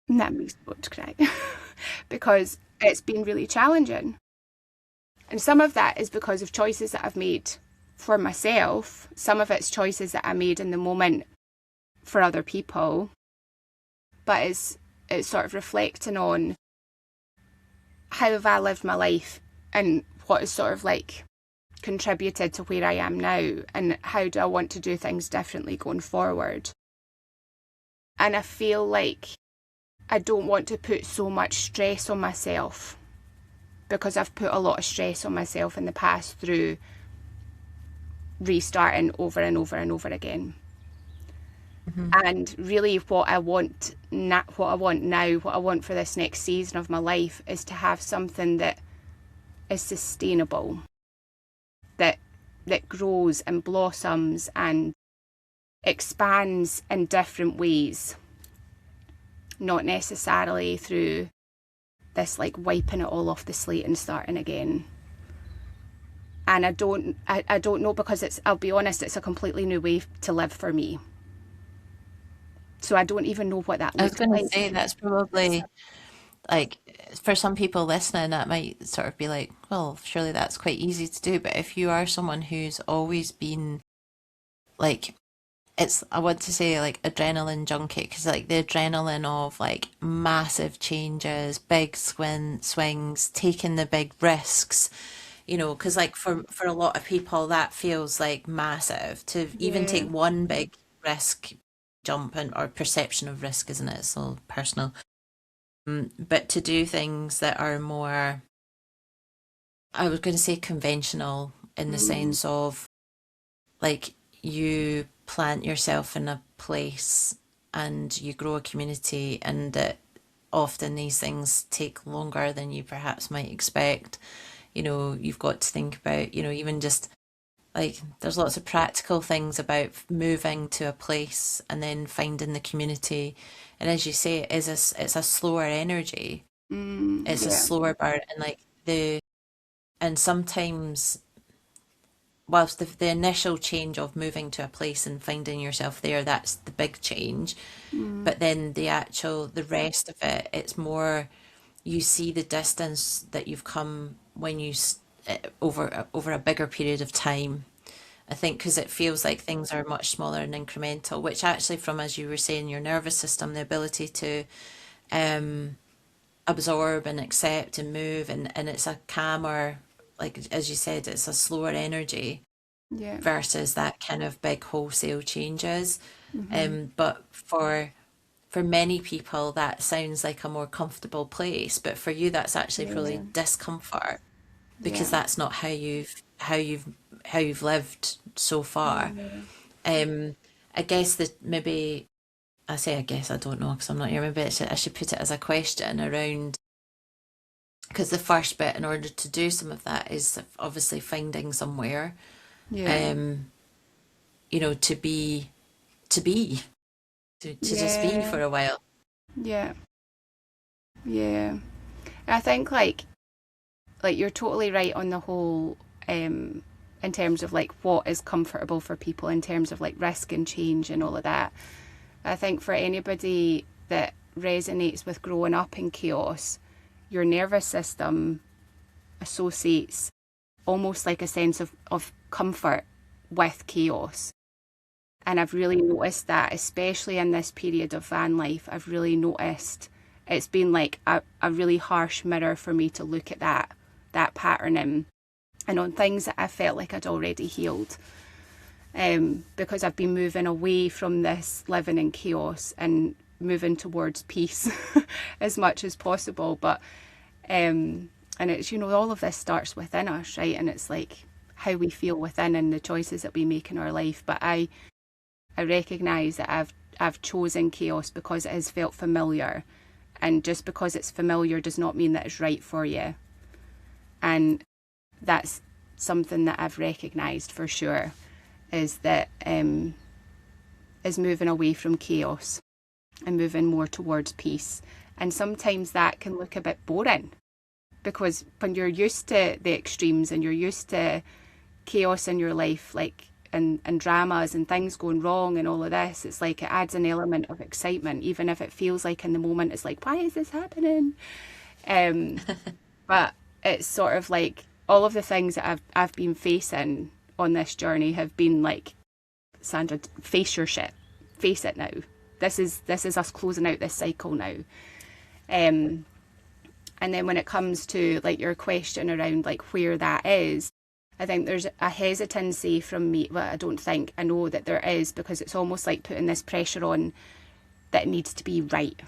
And that makes me want to cry because it's been really challenging. And some of that is because of choices that I've made for myself. Some of it's choices that I made in the moment for other people. But it's sort of reflecting on how have I lived my life and what has sort of like contributed to where I am now, and how do I want to do things differently going forward. And I feel like I don't want to put so much stress on myself, because I've put a lot of stress on myself in the past through restarting over and over and over again. Mm-hmm. And really what I want now, what I want for this next season of my life is to have something that is sustainable, that grows and blossoms and expands in different ways, not necessarily through this like wiping it all off the slate and starting again. And I don't know, because I'll be honest, it's a completely new way to live for me. So I don't even know what that looks like. I was going to say that's probably like for some people listening, that might sort of be like, well, surely that's quite easy to do. But if you are someone who's always been like, I want to say like adrenaline junkie, because like the adrenaline of like massive changes, big swings, taking the big risks, because like for a lot of people that feels like massive to even Yeah. take one big risk jump, and or perception of risk, isn't it? It's all personal. But to do things that are more, I was going to say conventional, in the Mm, sense of like you plant yourself in a place and you grow a community, and that often these things take longer than you perhaps might expect. You've got to think about, even just like there's lots of practical things about moving to a place and then finding the community. And as you say, it's a slower energy. It's a yeah. slower burn, and like and sometimes whilst the initial change of moving to a place and finding yourself there, that's the big change. Mm, But then the rest of it, it's more, you see the distance that you've come when over a bigger period of time. I think because it feels like things are much smaller and incremental, which actually, from as you were saying, your nervous system, the ability to um, absorb and accept and move, and it's a calmer, like as you said, it's a slower energy yeah. versus that kind of big wholesale changes. Hmm. But for many people, that sounds like a more comfortable place, but for you, that's actually Yeah. probably discomfort, because Yeah. that's not how you've lived so far. Yeah. Um, I guess that maybe I say I guess I don't know because I'm not here. Maybe I should put it as a question around, because the first bit in order to do some of that is obviously finding somewhere, Yeah. um, to be to just be Yeah. for a while. Yeah. Yeah. I think like you're totally right on the whole, in terms of like what is comfortable for people in terms of like risk and change and all of that. I think for anybody that resonates with growing up in chaos, your nervous system associates almost like a sense of comfort with chaos. And I've really noticed that, especially in this period of van life, I've really noticed it's been like a really harsh mirror for me to look at that pattern in, and on things that I felt like I'd already healed. Because I've been moving away from this living in chaos and moving towards peace as much as possible. But and it's, all of this starts within us, right? And it's like how we feel within and the choices that we make in our life. But I recognise that I've chosen chaos because it has felt familiar, and just because it's familiar does not mean that it's right for you. And that's something that I've recognised for sure, is that is moving away from chaos and moving more towards peace. And sometimes that can look a bit boring, because when you're used to the extremes and you're used to chaos in your life, like and dramas and things going wrong and all of this, it's like it adds an element of excitement, even if it feels like in the moment it's like, why is this happening? Um, but it's sort of like all of the things that I've been facing on this journey have been like, Sandra, face your shit, face it now. This is us closing out this cycle now. Um, and then when it comes to like your question around like where that is, I think there's a hesitancy from me. Well, I don't think, I know that there is, because it's almost like putting this pressure on that it needs to be right,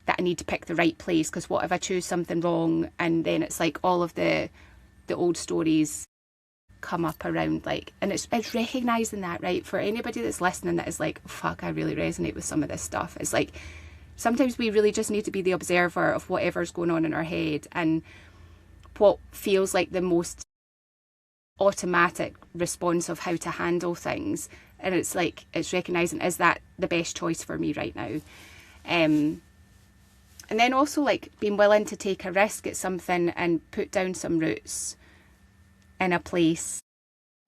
that I need to pick the right place, because what if I choose something wrong? And then it's like all of the old stories come up around, like, and it's recognizing that, right? For anybody that's listening that is like, fuck, I really resonate with some of this stuff. It's like sometimes we really just need to be the observer of whatever's going on in our head and what feels like the most automatic response of how to handle things, and it's like it's recognizing, is that the best choice for me right now? And then also like being willing to take a risk at something and put down some roots in a place.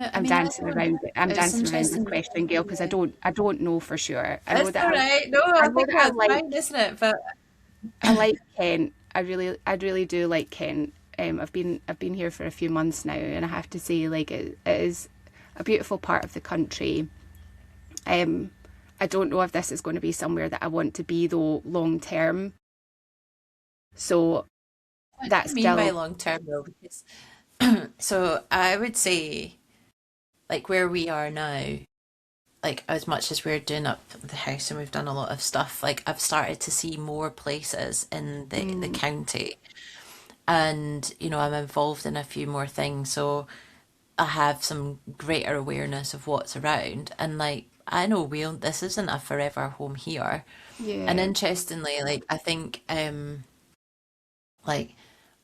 I I'm mean, dancing around it. I'm it's dancing around this interesting. question, Gail, because I don't know for sure. I know It's that all right. No, I I know think that that's fine, isn't it? But I like Kent. I really do like Kent. I've been here for a few months now, and I have to say, like, it is a beautiful part of the country. I don't know if this is going to be somewhere that I want to be though long term. So what do that's you mean by still, long term though? Because so I would say, like where we are now, like as much as we're doing up the house and we've done a lot of stuff, like I've started to see more places in the mm, county, and I'm involved in a few more things, so I have some greater awareness of what's around, and like I know this isn't a forever home here. And yeah, interestingly, like I think like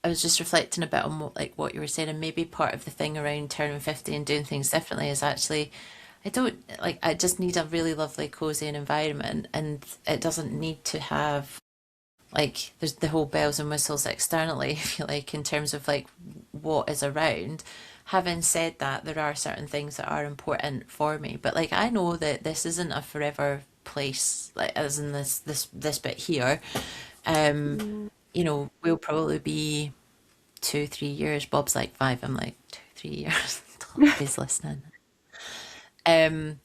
I was just reflecting a bit on what you were saying, and maybe part of the thing around turning 50 and doing things differently is actually I don't like I just need a really lovely cozy environment, and it doesn't need to have like there's the whole bells and whistles externally, if you like, in terms of like what is around. Having said that, there are certain things that are important for me, but like I know that this isn't a forever place, like as in this bit here. Um, mm, we'll probably be 2, 3 years. Bob's like 5. I'm like 2, 3 years. He's listening. Um,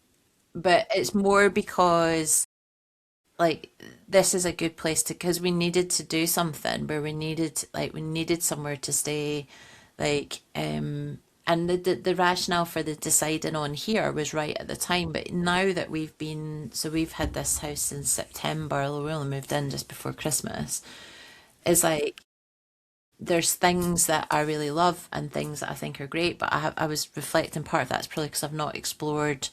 but it's more because like this is a good place to because we needed to do something where we needed somewhere to stay, like and the rationale for the deciding on here was right at the time, but now that we've had this house since September, although we only moved in just before Christmas, is like there's things that I really love and things that I think are great, but I was reflecting, part of that's probably because I've not explored,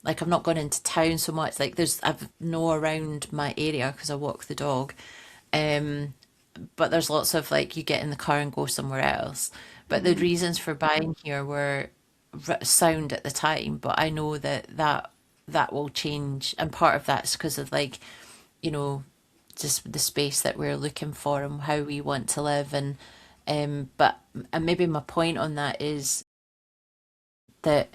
like I've not gone into town so much. Like I've no around my area because I walk the dog. Um, but there's lots of like you get in the car and go somewhere else. But the mm, reasons for buying here were sound at the time, but I know that will change, and part of that's because of like you know just the space that we're looking for and how we want to live, but and maybe my point on that is that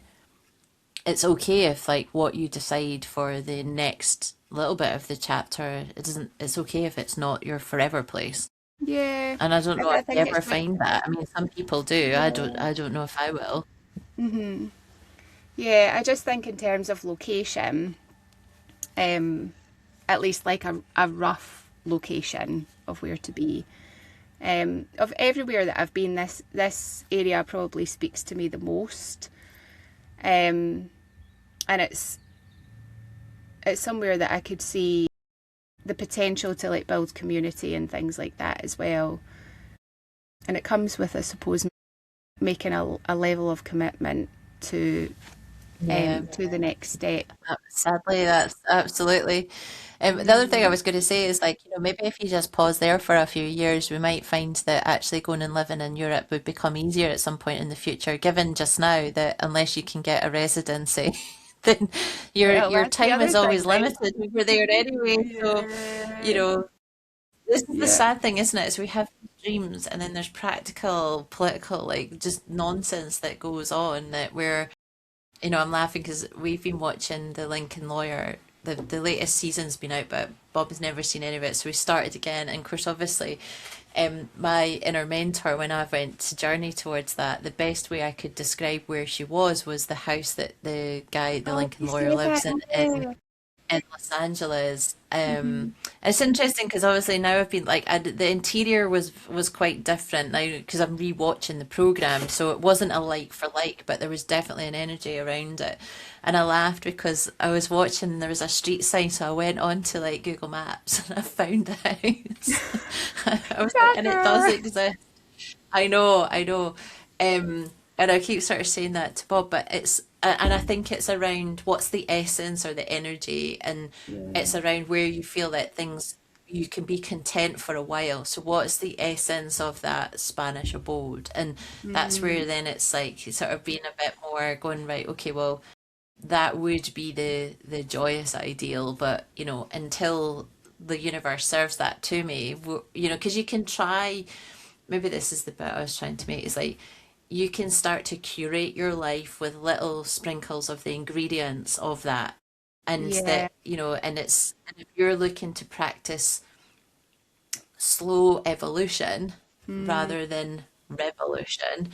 it's okay if like what you decide for the next little bit of the chapter, it's okay if it's not your forever place. yeah. And I don't know I if you think ever it's like, find that. I mean, some people do. yeah. I don't know if I will. Hmm. Yeah, I just think in terms of location, um, at least like a rough location of where to be. Of everywhere that I've been, this area probably speaks to me the most. Um, and it's somewhere that I could see the potential to like build community and things like that as well. And it comes with, I suppose, making a level of commitment Yeah. to the next step. Sadly, that's absolutely. The other thing I Mm. was going to say is like, maybe if you just pause there for a few years, we might find that actually going and living in Europe would become easier at some point in the future, given just now that unless you can get a residency, then Well, your that's the time other is thing, always right? limited when you're there anyway. So, you Yeah. know, this is the Yeah. sad thing, isn't it? Is we have dreams and then there's practical, political, like just nonsense that goes on that I'm laughing because we've been watching The Lincoln Lawyer. The latest season's been out, but Bob has never seen any of it, so we started again. And of course, obviously, my inner mentor, when I went to journey towards that, the best way I could describe where she was the house that the guy, the Oh, Lincoln you lawyer, say that? lives in Los Angeles. Mm-hmm. It's interesting because obviously now I've been like the interior was quite different now because I'm rewatching the program, so it wasn't a like for like, but there was definitely an energy around it. And I laughed because I was watching, there was a street sign, so I went on to like Google Maps and I found the house. I was like, and it does Cracker. exist. I know. And I keep sort of saying that to Bob, but and I think it's around what's the essence or the energy, and Yeah. it's around where you feel that things, you can be content for a while. So what's the essence of that Spanish abode? And that's where Mm. then it's like sort of being a bit more going, right, okay, well, that would be the joyous ideal, but until the universe serves that to me, because you can try, maybe this is the bit I was trying to make, is like you can start to curate your life with little sprinkles of the ingredients of that. And Yeah. that, and if you're looking to practice slow evolution Mm. rather than revolution,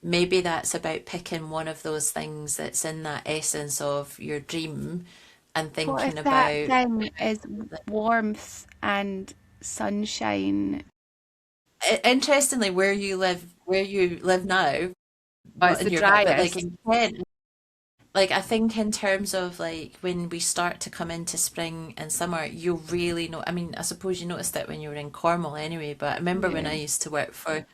maybe that's about picking one of those things that's in that essence of your dream and What thinking if that about thing is warmth and sunshine? interestingly where you live now, Oh, not it's in the your but like driest. in Kent. Like I think in terms of like when we start to come into spring and summer, you'll really know. I mean, I suppose you noticed it when you were in Cornwall anyway, but I remember when I Yeah. used to work for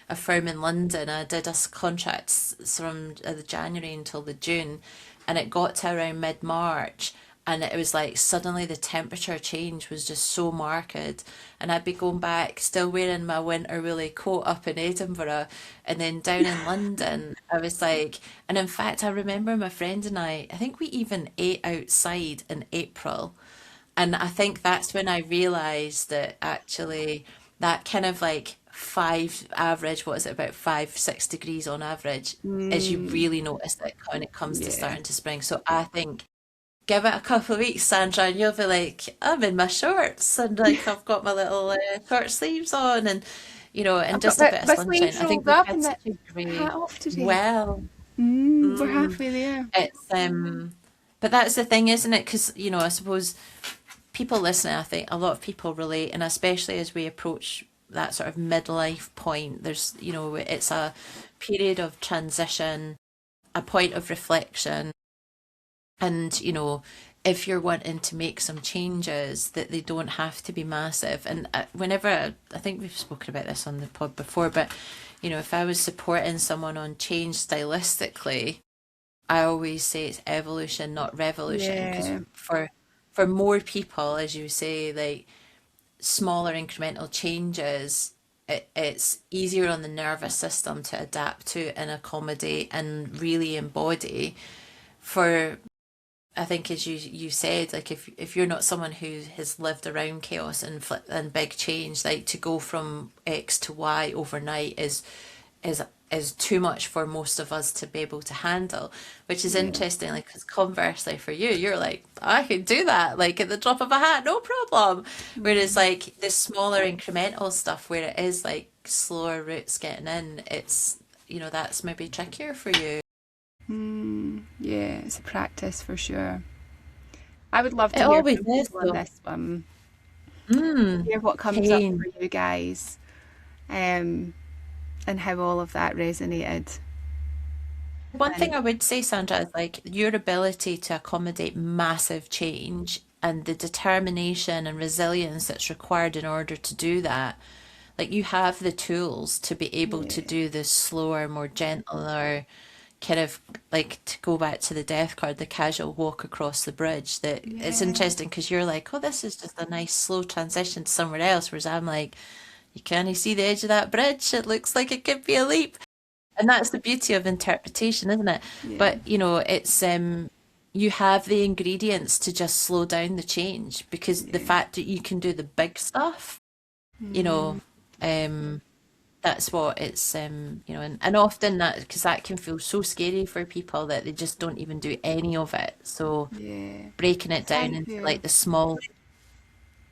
a firm in London, I did a contract from the January until the June, and it got to around mid-March, and it was like suddenly the temperature change was just so marked, and I'd be going back still wearing my winter woolly coat up in Edinburgh, and then down in London I was like, and in fact I remember my friend and I think we even ate outside in April, and I think that's when I realized that actually that kind of like five average, what is it, about 5, 6 degrees on average, is you Mm. really notice it when it comes to Yeah. starting to spring. So I think give it a couple of weeks, Sandra, and you'll be like, I'm in my shorts and like I've got my little short sleeves on and I've got just a bit of my sunshine. sleeves I think rolled we've up had and the such a hat great, off today. well, We're mm, halfway there. it's but that's the thing, isn't it? Because I suppose people listening, I think a lot of people relate, and especially as we approach that sort of midlife point, it's a period of transition, a point of reflection, and if you're wanting to make some changes, that they don't have to be massive. And whenever I think we've spoken about this on the pod before, but if I was supporting someone on change stylistically, I always say it's evolution, not revolution, because Yeah. for more people, as you say, like smaller incremental changes, it's easier on the nervous system to adapt to and accommodate and really embody. For I think, as you said, like if you're not someone who has lived around chaos and and big change, like to go from X to Y overnight is is too much for most of us to be able to handle, which is Yeah. interesting. Like, 'cause conversely for you, you're like, I can do that, like at the drop of a hat, no problem. Whereas Mm. like the smaller incremental stuff, where it is like slower routes getting in, it's that's maybe trickier for you. Yeah, it's a practice for sure. I would love It to hear always from is people on though. this one, Mm, hear what comes up for pain. you guys, um, and how all of that resonated. One thing And I would say, Sandra, is like your ability to accommodate massive change and the determination and resilience that's required in order to do that. Like you have the tools to be able to yeah, do the slower, more gentler kind of, like, to go back to the death card, the casual walk across the bridge. That it's yeah, interesting because you're like, oh, this is just a nice slow transition to somewhere else. Whereas I'm like, you can't see the edge of that bridge. It looks like it could be a leap. And that's the beauty of interpretation, isn't it? yeah, But it's you have the ingredients to just slow down the change, because the yeah. fact that you can do the big stuff, you know, um that's what it's and often that, because that can feel so scary for people that they just don't even do any of it. So Yeah. breaking it down Thank into you. like the small,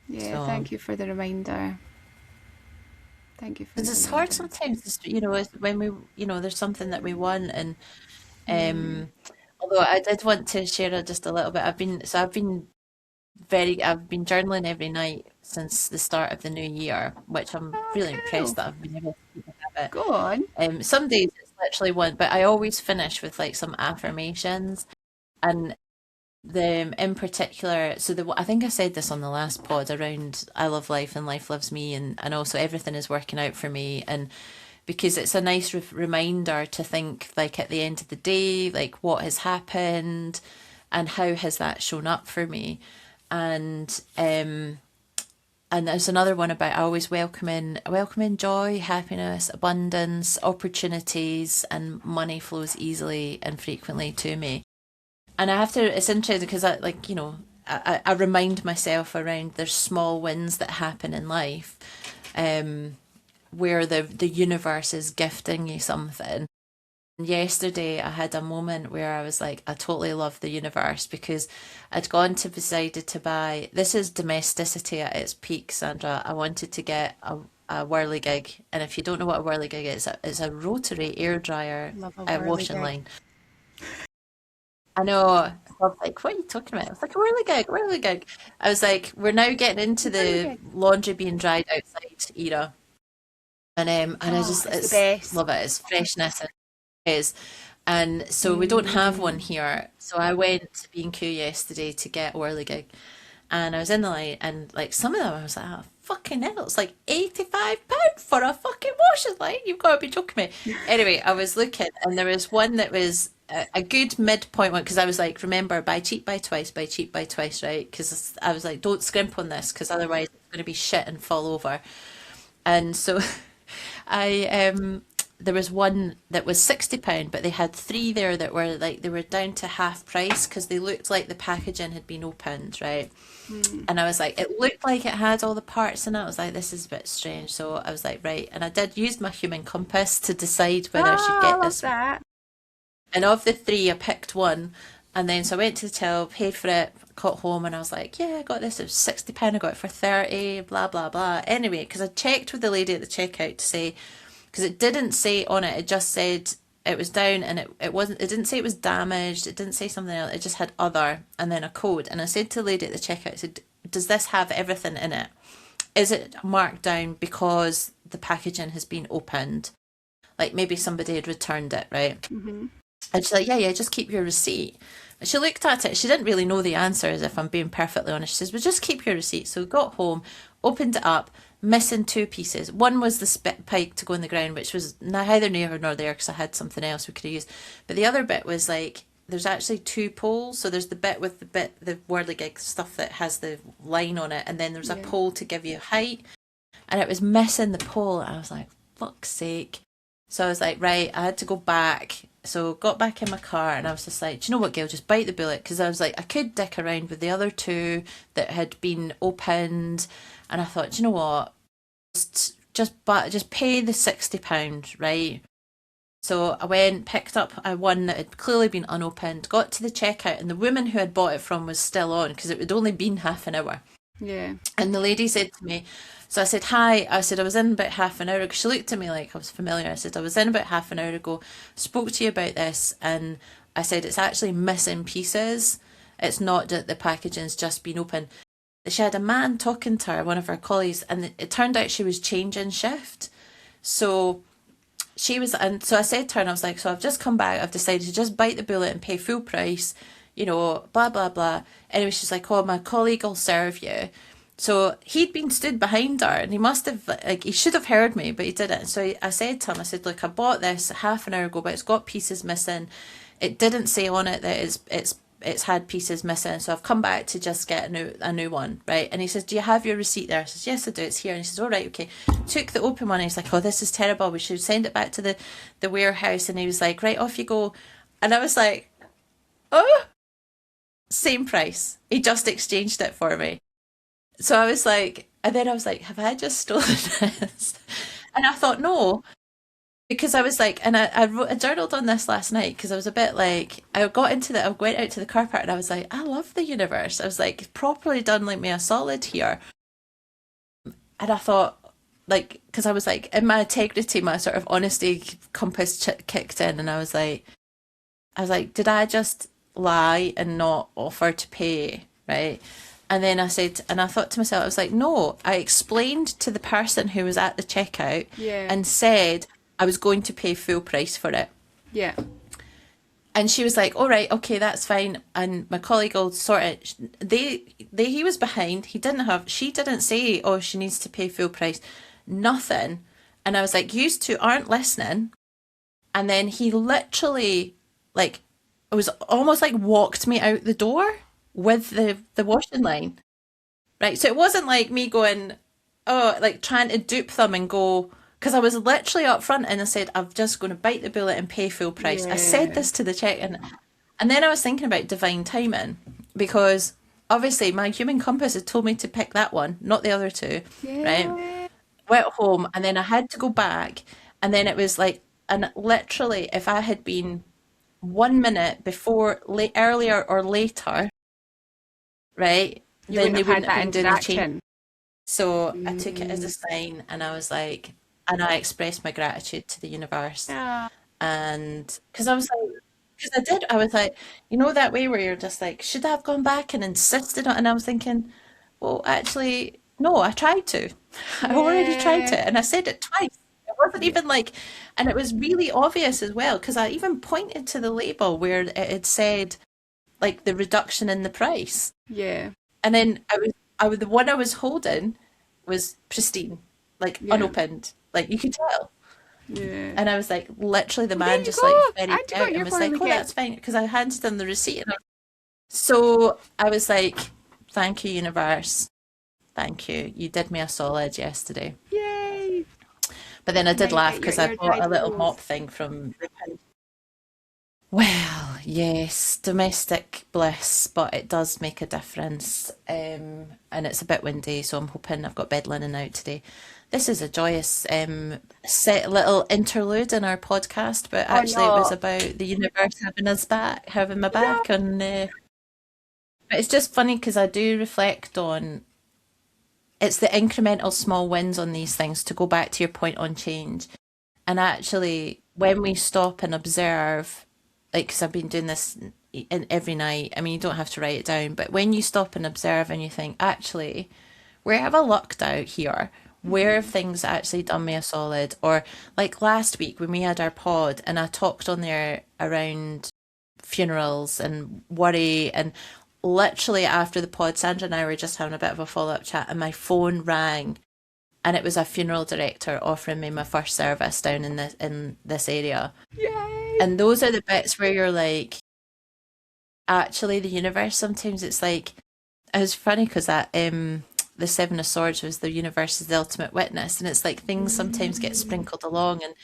Yeah, so thank you for the reminder. Thank you for because the it's hard reminder. sometimes, when we there's something that we want. And Mm. Um, although I did want to share just a little bit. I've been journaling every night since the start of the new year, which I'm Oh, really impressed cool. that I've been able to keep a habit. Go on. Some days it's literally one, but I always finish with like some affirmations. And in particular, so I think I said this on the last pod around I love life and life loves me, and also everything is working out for me. And because it's a nice reminder to think, like, at the end of the day, like, what has happened and how has that shown up for me. And and there's another one about I always welcome in joy, happiness, abundance, opportunities, and money flows easily and frequently to me. And I have to, it's interesting because I like, I remind myself around there's small wins that happen in life, where the universe is gifting you something. Yesterday, I had a moment where I was like, I totally love the universe because I'd gone to decided to buy. This is domesticity at its peak, Sandra. I wanted to get a whirligig, and if you don't know what a whirligig is, it's a rotary air dryer Love a washing whirligig. line. I know. I was like, what are you talking about? I was like, a whirligig, whirligig. I was like, we're now getting into the Whirligig. laundry being dried outside era, and I Oh, just it's the it's best. love it. It's freshness is. And so we don't have one Mm. here. So I went to B&Q yesterday to get a whirligig. And I was in the line and like some of them I was like, oh fucking hell, it's like £85 for a fucking washing line. You've got to be joking me. Anyway, I was looking and there was one that was a good midpoint one because I was like, remember, buy cheap, buy cheap, buy twice, right? Because I was like, don't scrimp on this because otherwise it's going to be shit and fall over. And so I there was one that was £60, but they had three there that were like they were down to half price because they looked like the packaging had been opened, right? Mm. And I was like, it looked like it had all the parts in it. I was like, this is a bit strange. So I was like, right. And I did use my human compass to decide whether I should Oh, I get love this. that. And of the three, I picked one. And then so I went to the till, paid for it, got home, and I was like, yeah, I got this. It was £60. I got it for 30, blah, blah, blah. Anyway, because I checked with the lady at the checkout to say, because it didn't say on it, it just said it was down and it didn't say it was damaged, it didn't say something else, it just had other and then a code. And I said to the lady at the checkout, I said, does this have everything in it? Is it marked down because the packaging has been opened? Like maybe somebody had returned it, right? Hmm. And she's like, yeah, just keep your receipt. And she looked at it. She didn't really know the answers, if I'm being perfectly honest. She says, well, just keep your receipt. So we got home, opened it up, missing two pieces. One was the spit pipe to go in the ground, which was neither near nor there because I had something else we could have used. But the other bit was like, there's actually two poles. So there's the bit with the whirligig stuff that has the line on it. And then there's a Yeah. pole to give you height. And it was missing the pole. I was like, fuck's sake. So I was like, right, I had to go back. So got back in my car and I was just like, do you know what, Gail, just bite the bullet. Because I was like, I could dick around with the other two that had been opened. And I thought, do you know what, just pay the £60, right? So I went, picked up a one that had clearly been unopened, got to the checkout, and the woman who had bought it from was still on because it had only been half an hour. Yeah. And the lady said to me, so I said, hi. I said, I was in about half an hour ago. She looked at me like I was familiar. I said, I was in about half an hour ago, spoke to you about this. And I said, it's actually missing pieces. It's not that the packaging's just been open. She had a man talking to her, one of her colleagues, and it turned out she was changing shift. So she was, and so I said to her, and I was like, so I've just come back. I've decided to just bite the bullet and pay full price, blah, blah, blah. Anyway, she's like, oh, my colleague will serve you. So he'd been stood behind her and he must have, like, he should have heard me, but he didn't. So I said to him, I said, look, I bought this half an hour ago, but it's got pieces missing. It didn't say on it that it's had pieces missing. So I've come back to just get a new one, right? And he says, do you have your receipt there? I says, yes, I do. It's here. And he says, all right, okay. Took the open one and he's like, oh, this is terrible. We should send it back to the warehouse. And he was like, right, off you go. And I was like, oh, same price. He just exchanged it for me. So I was like, and then I was like, have I just stolen this? And I thought, no, because I was like, and I journaled on this last night because I was a bit like, I went out to the car park and I was like, I love the universe. I was like, properly done like me a solid here. And I thought, like, because I was like, in my integrity, my sort of honesty compass kicked in, and I was like, did I just lie and not offer to pay, right? And then I said, and I thought to myself, I was like, no, I explained to the person who was at the checkout Yeah. and said I was going to pay full price for it. Yeah. And she was like, all right, okay, that's fine. And my colleague will sort it. He was behind. She didn't say, oh, she needs to pay full price. Nothing. And I was like, you two aren't listening. And then he literally, like, it was almost like walked me out the door with the washing line. Right. So it wasn't like me going, oh, like trying to dupe them and go, because I was literally up front and I said, I'm just going to bite the bullet and pay full price. I said Yeah. this to the check, and then I was thinking about divine timing, because obviously my human compass had told me to pick that one, not the other two, right? Yeah. Went home and then I had to go back, and then it was like, and literally, if I had been 1 minute before, late, earlier or later, right, You then wouldn't they have had wouldn't have that been doing the change. interaction. So I took it as a Mm. sign, and I was like, and I expressed my gratitude to the universe. Yeah. And because I was like, because I did, I was like, that way where you're just like, should I have gone back and insisted on? And I was thinking, well, actually, no, I tried to. I already tried Yeah. to. And I said it twice. It wasn't Yeah. even like, and it was really obvious as well, because I even pointed to the label where it had said, like, the reduction in the price. Yeah. And then the one I was holding was pristine, like Yeah. unopened, like you could tell. Yeah. And I was like, literally, the Well, there man you just like go. ferried And me you out got and your was form like, oh, again. that's fine. Because I handed him the receipt. So I was like, thank you, universe. Thank you. You did me a solid yesterday. Yay. But then I And now did you laugh get because I your bought dried a little rose. mop thing from. Well, yes, domestic bliss, but it does make a difference. And it's a bit windy, so I'm hoping I've got bed linen out today. This is a joyous set little interlude in our podcast, but Oh actually it was no. about the universe having us back, having my No. back, and but it's just funny because I do reflect on it's the incremental small wins on these things, to go back to your point on change. And actually, when we stop and observe, like, because I've been doing this in every night, I mean, you don't have to write it down, but when you stop and observe and you think, actually, where have I lucked out here? Where have Mm-hmm. things actually done me a solid? Or like last week when we had our pod and I talked on there around funerals and worry, and literally after the pod, Sandra and I were just having a bit of a follow-up chat and my phone rang, and it was a funeral director offering me my first service down in this area. Yay. And those are the bits where you're like, actually, the universe, sometimes it's like, it was funny because that the Seven of Swords was the universe is the ultimate witness, and it's like things sometimes get Mm. sprinkled along, and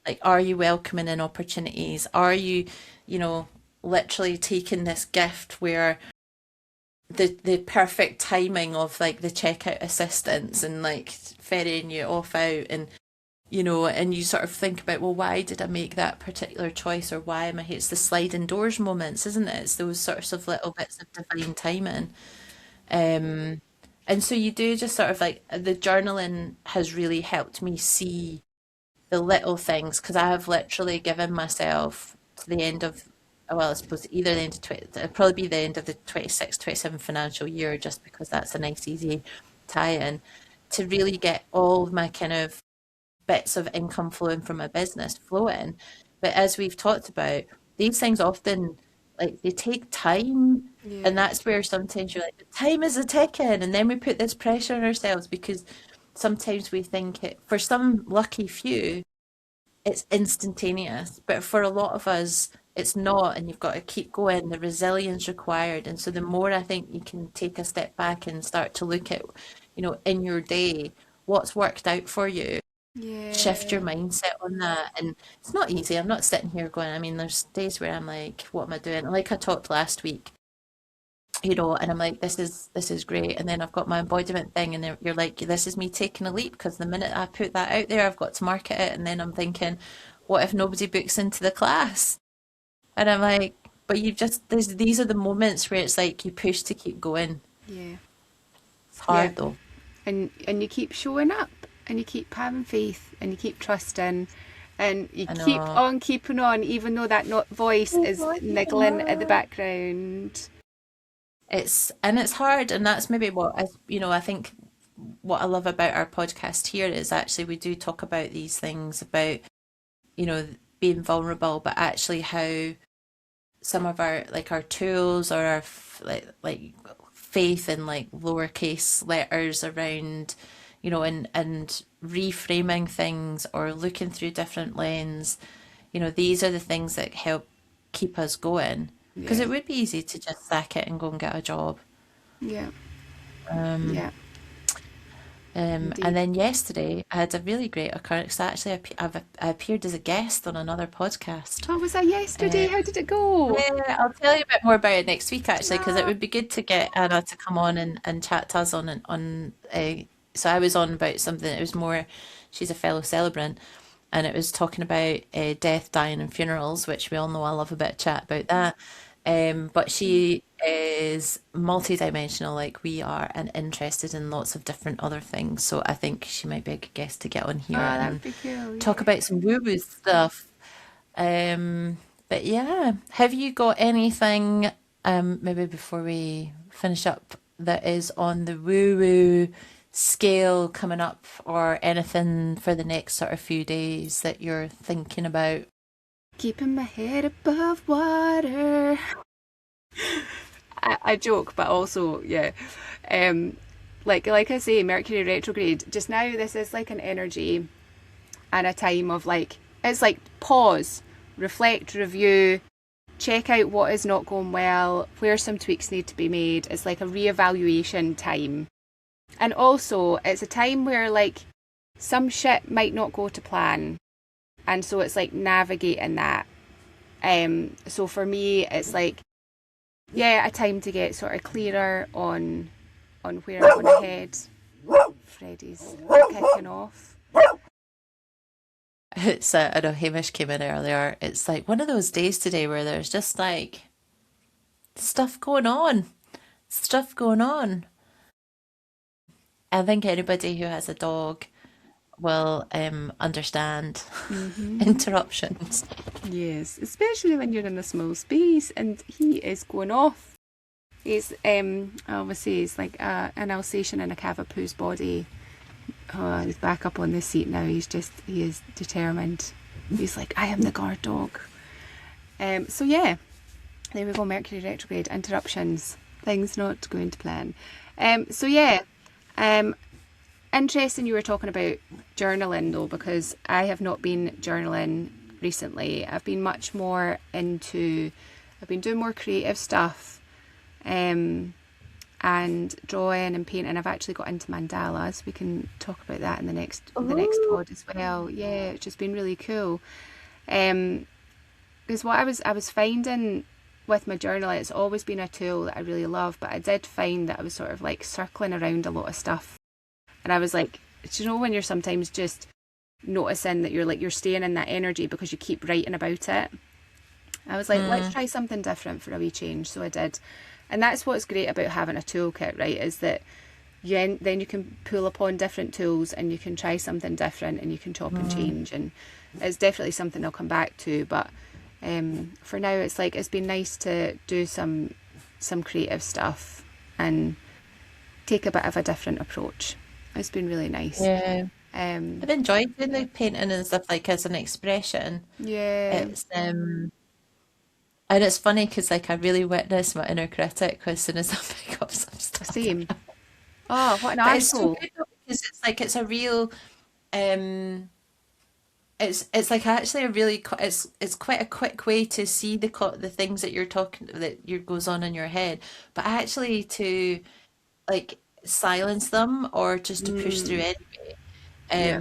like, are you welcoming in opportunities? Are you, you know, literally taking this gift where the perfect timing of like the checkout assistants and like ferrying you off out, and you sort of think about, well, why did I make that particular choice, or why am I here? It's the sliding doors moments, isn't it? It's those sorts of little bits of divine timing. Um, and so you do just sort of like, the journaling has really helped me see the little things, because I have literally given myself to the end of, well, I suppose either the end of 20, it'll probably be the end of the 26, 27 financial year, just because that's a nice, easy tie-in, to really get all of my kind of bits of income flowing from my business flowing. But as we've talked about, these things often, like, they take time. And Yeah. that's where sometimes you're like, time is a ticking. And then we put this pressure on ourselves, because sometimes we think it, for some lucky few, it's instantaneous. But for a lot of us, it's not. And you've got to keep going, the resilience required. And so the more I think you can take a step back and start to look at, in your day, what's worked out for you, shift your Yeah. mindset on that. And it's not easy. I'm not sitting here going, I mean, there's days where I'm like, what am I doing? Like I talked last week, and I'm like, this is great. And then I've got my embodiment thing, and then you're like, this is me taking a leap, because the minute I put that out there, I've got to market it. And then I'm thinking, what if nobody books into the class? And I'm like, but these are the moments where it's like you push to keep going. Yeah. It's Yeah. hard though. And you keep showing up, and you keep having faith, and you keep trusting, and you I keep know. on keeping on, even though that not voice is niggling at the background. And it's hard, and that's maybe I think what I love about our podcast here is actually we do talk about these things about, you know, being vulnerable, but actually how some of our tools, or our like faith in like lowercase letters around, and reframing things or looking through different lens, these are the things that help keep us going. Because Yeah. it would be easy to just sack it and go and get a job. Yeah. Um, Yeah. And Indeed. then yesterday, I had a really great occurrence. Actually, I appeared as a guest on another podcast. Oh, was that yesterday? How did it go? Yeah, I'll tell you a bit more about it next week, actually, because it Ah, would be good to get Anna to come on and chat to us on. So I was on about something. It was more. She's a fellow celebrant, and it was talking about death, dying, and funerals, which we all know I love a bit of chat about that. But she is multidimensional, like we are, and interested in lots of different other things. So I think she might be a good guest to get on here that would and be cool. talk Yeah. about some woo-woo stuff. Um, but yeah, have you got anything, maybe before we finish up, that is on the woo-woo scale coming up, or anything for the next sort of few days that you're thinking about? Keeping my head above water. I joke, but also, yeah. Um, like I say, Mercury retrograde. Just now, this is like an energy and a time of like, it's like pause, reflect, review, check out what is not going well, where some tweaks need to be made. It's like a reevaluation time. And also, it's a time where like some shit might not go to plan. And so it's like navigating that. So for me, it's like, yeah, a time to get sort of clearer on where I'm going to head. Freddie's kicking off. It's I know Hamish came in earlier. It's like one of those days today where there's just like stuff going on, stuff going on. I think anybody who has a dog will understand interruptions. Yes, especially when you're in a small space and he is going off. He's obviously it's like an Alsatian in a Cavapoo's body. Oh, he's back up on the seat now. He is determined. He's like, I am the guard dog. So yeah, there we go. Mercury retrograde, interruptions, things not going to plan. So yeah, interesting. You were talking about journaling though, because I have not been journaling recently. I've been much more into. I've been doing more creative stuff. And drawing and painting. I've actually got into mandalas. We can talk about that in the next pod as well. Yeah, it's just been really cool. Because what I was finding with my journaling, it's always been a tool that I really love, but I did find that I was sort of like circling around a lot of stuff. And I was like, do you know when you're sometimes just noticing that you're staying in that energy because you keep writing about it? I was like, let's try something different for a wee change. So I did. And that's what's great about having a toolkit, right? Is that then you can pull upon different tools and you can try something different and you can chop and change. And it's definitely something I'll come back to. But for now, it's like it's been nice to do some creative stuff and take a bit of a different approach. It's been really nice. Yeah, Um, I've enjoyed doing the painting and stuff like as an expression. yeah. It's and it's funny because like I really witness my inner critic as soon as I pick up some stuff. Same. Oh, what an But it's so arsehole. good though, because it's like it's a real um it's like actually a really it's quite a quick way to see the things that you're talking that you goes on in your head, but actually to like silence them or just to push through Mm, anyway. yeah.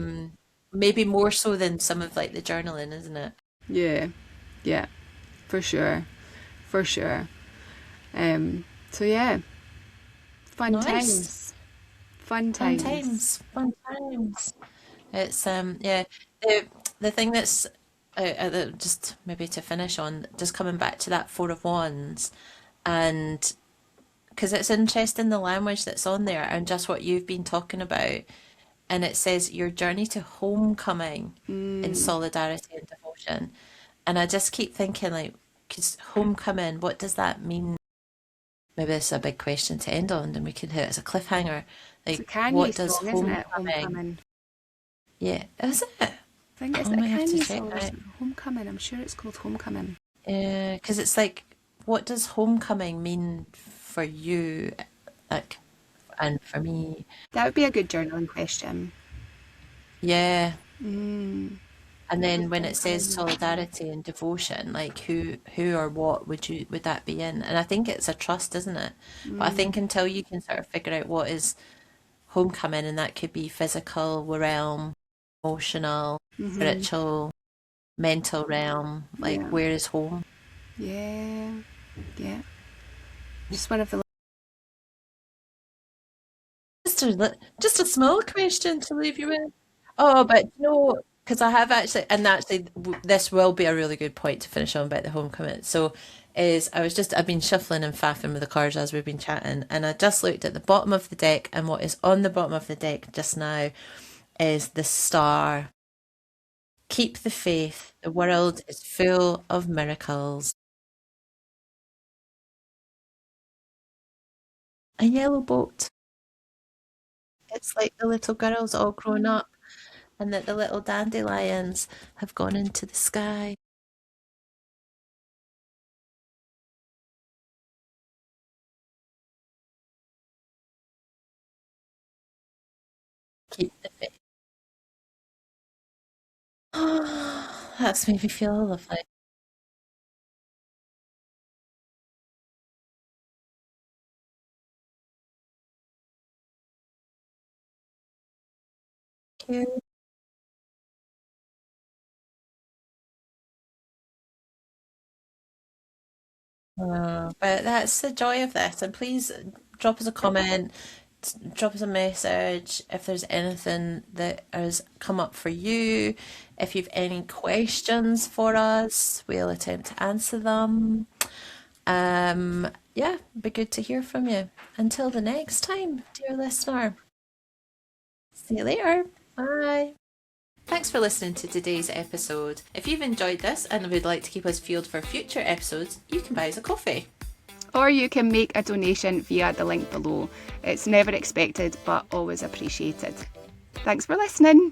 Maybe more so than some of like the journaling, isn't it? Yeah. Yeah. For sure. For sure. So yeah, fun Nice. times. Fun Fun times. times. Fun times. It's yeah. The the thing that's just maybe to finish on, just coming back to that Four of Wands, and because it's interesting the language that's on there and just what you've been talking about, and it says your journey to homecoming in Mm, solidarity and devotion, and I just keep thinking like, because homecoming, what does that mean? Maybe this is a big question to end on, and we can hit it as a cliffhanger. it's a Like, Kanye what does song, isn't it? homecoming? Homecoming. Yeah, is it? I think it's I a might have to Kanye check song or that. something. Homecoming. I'm sure it's called Homecoming. Yeah, because it's like, what does homecoming mean for you? Like, and for me, That would be a good journaling question. yeah. Mm, And what does then when it says homecoming mean to you? solidarity and devotion, like who or what would that be in? And I think it's a trust, isn't it? But I Mm, think until you can sort of figure out what is homecoming, and that could be physical realm, emotional, spiritual, mental realm. Like, Yeah. where is home? Yeah. Yeah. Just one of the Just a small question to leave you with. Oh, but no, because I have actually, and actually, this will be a really good point to finish on about the homecoming. So, I've been shuffling and faffing with the cards as we've been chatting, and I just looked at the bottom of the deck, and what is on the bottom of the deck just now is the star. Keep the faith. The world is full of miracles. A yellow boat. It's like the little girls all grown up, and that the little dandelions have gone into the sky. Keep the faith. That's made me feel lovely. Thank you. But that's the joy of this. And please drop us a comment, drop us a message if there's anything that has come up for you. If you've any questions for us, we'll attempt to answer them. Yeah, be good to hear from you. Until the next time, dear listener. See you later. Bye. Thanks for listening to today's episode. If you've enjoyed this and would like to keep us fueled for future episodes, you can buy us a coffee. Or you can make a donation via the link below. It's never expected, but always appreciated. Thanks for listening.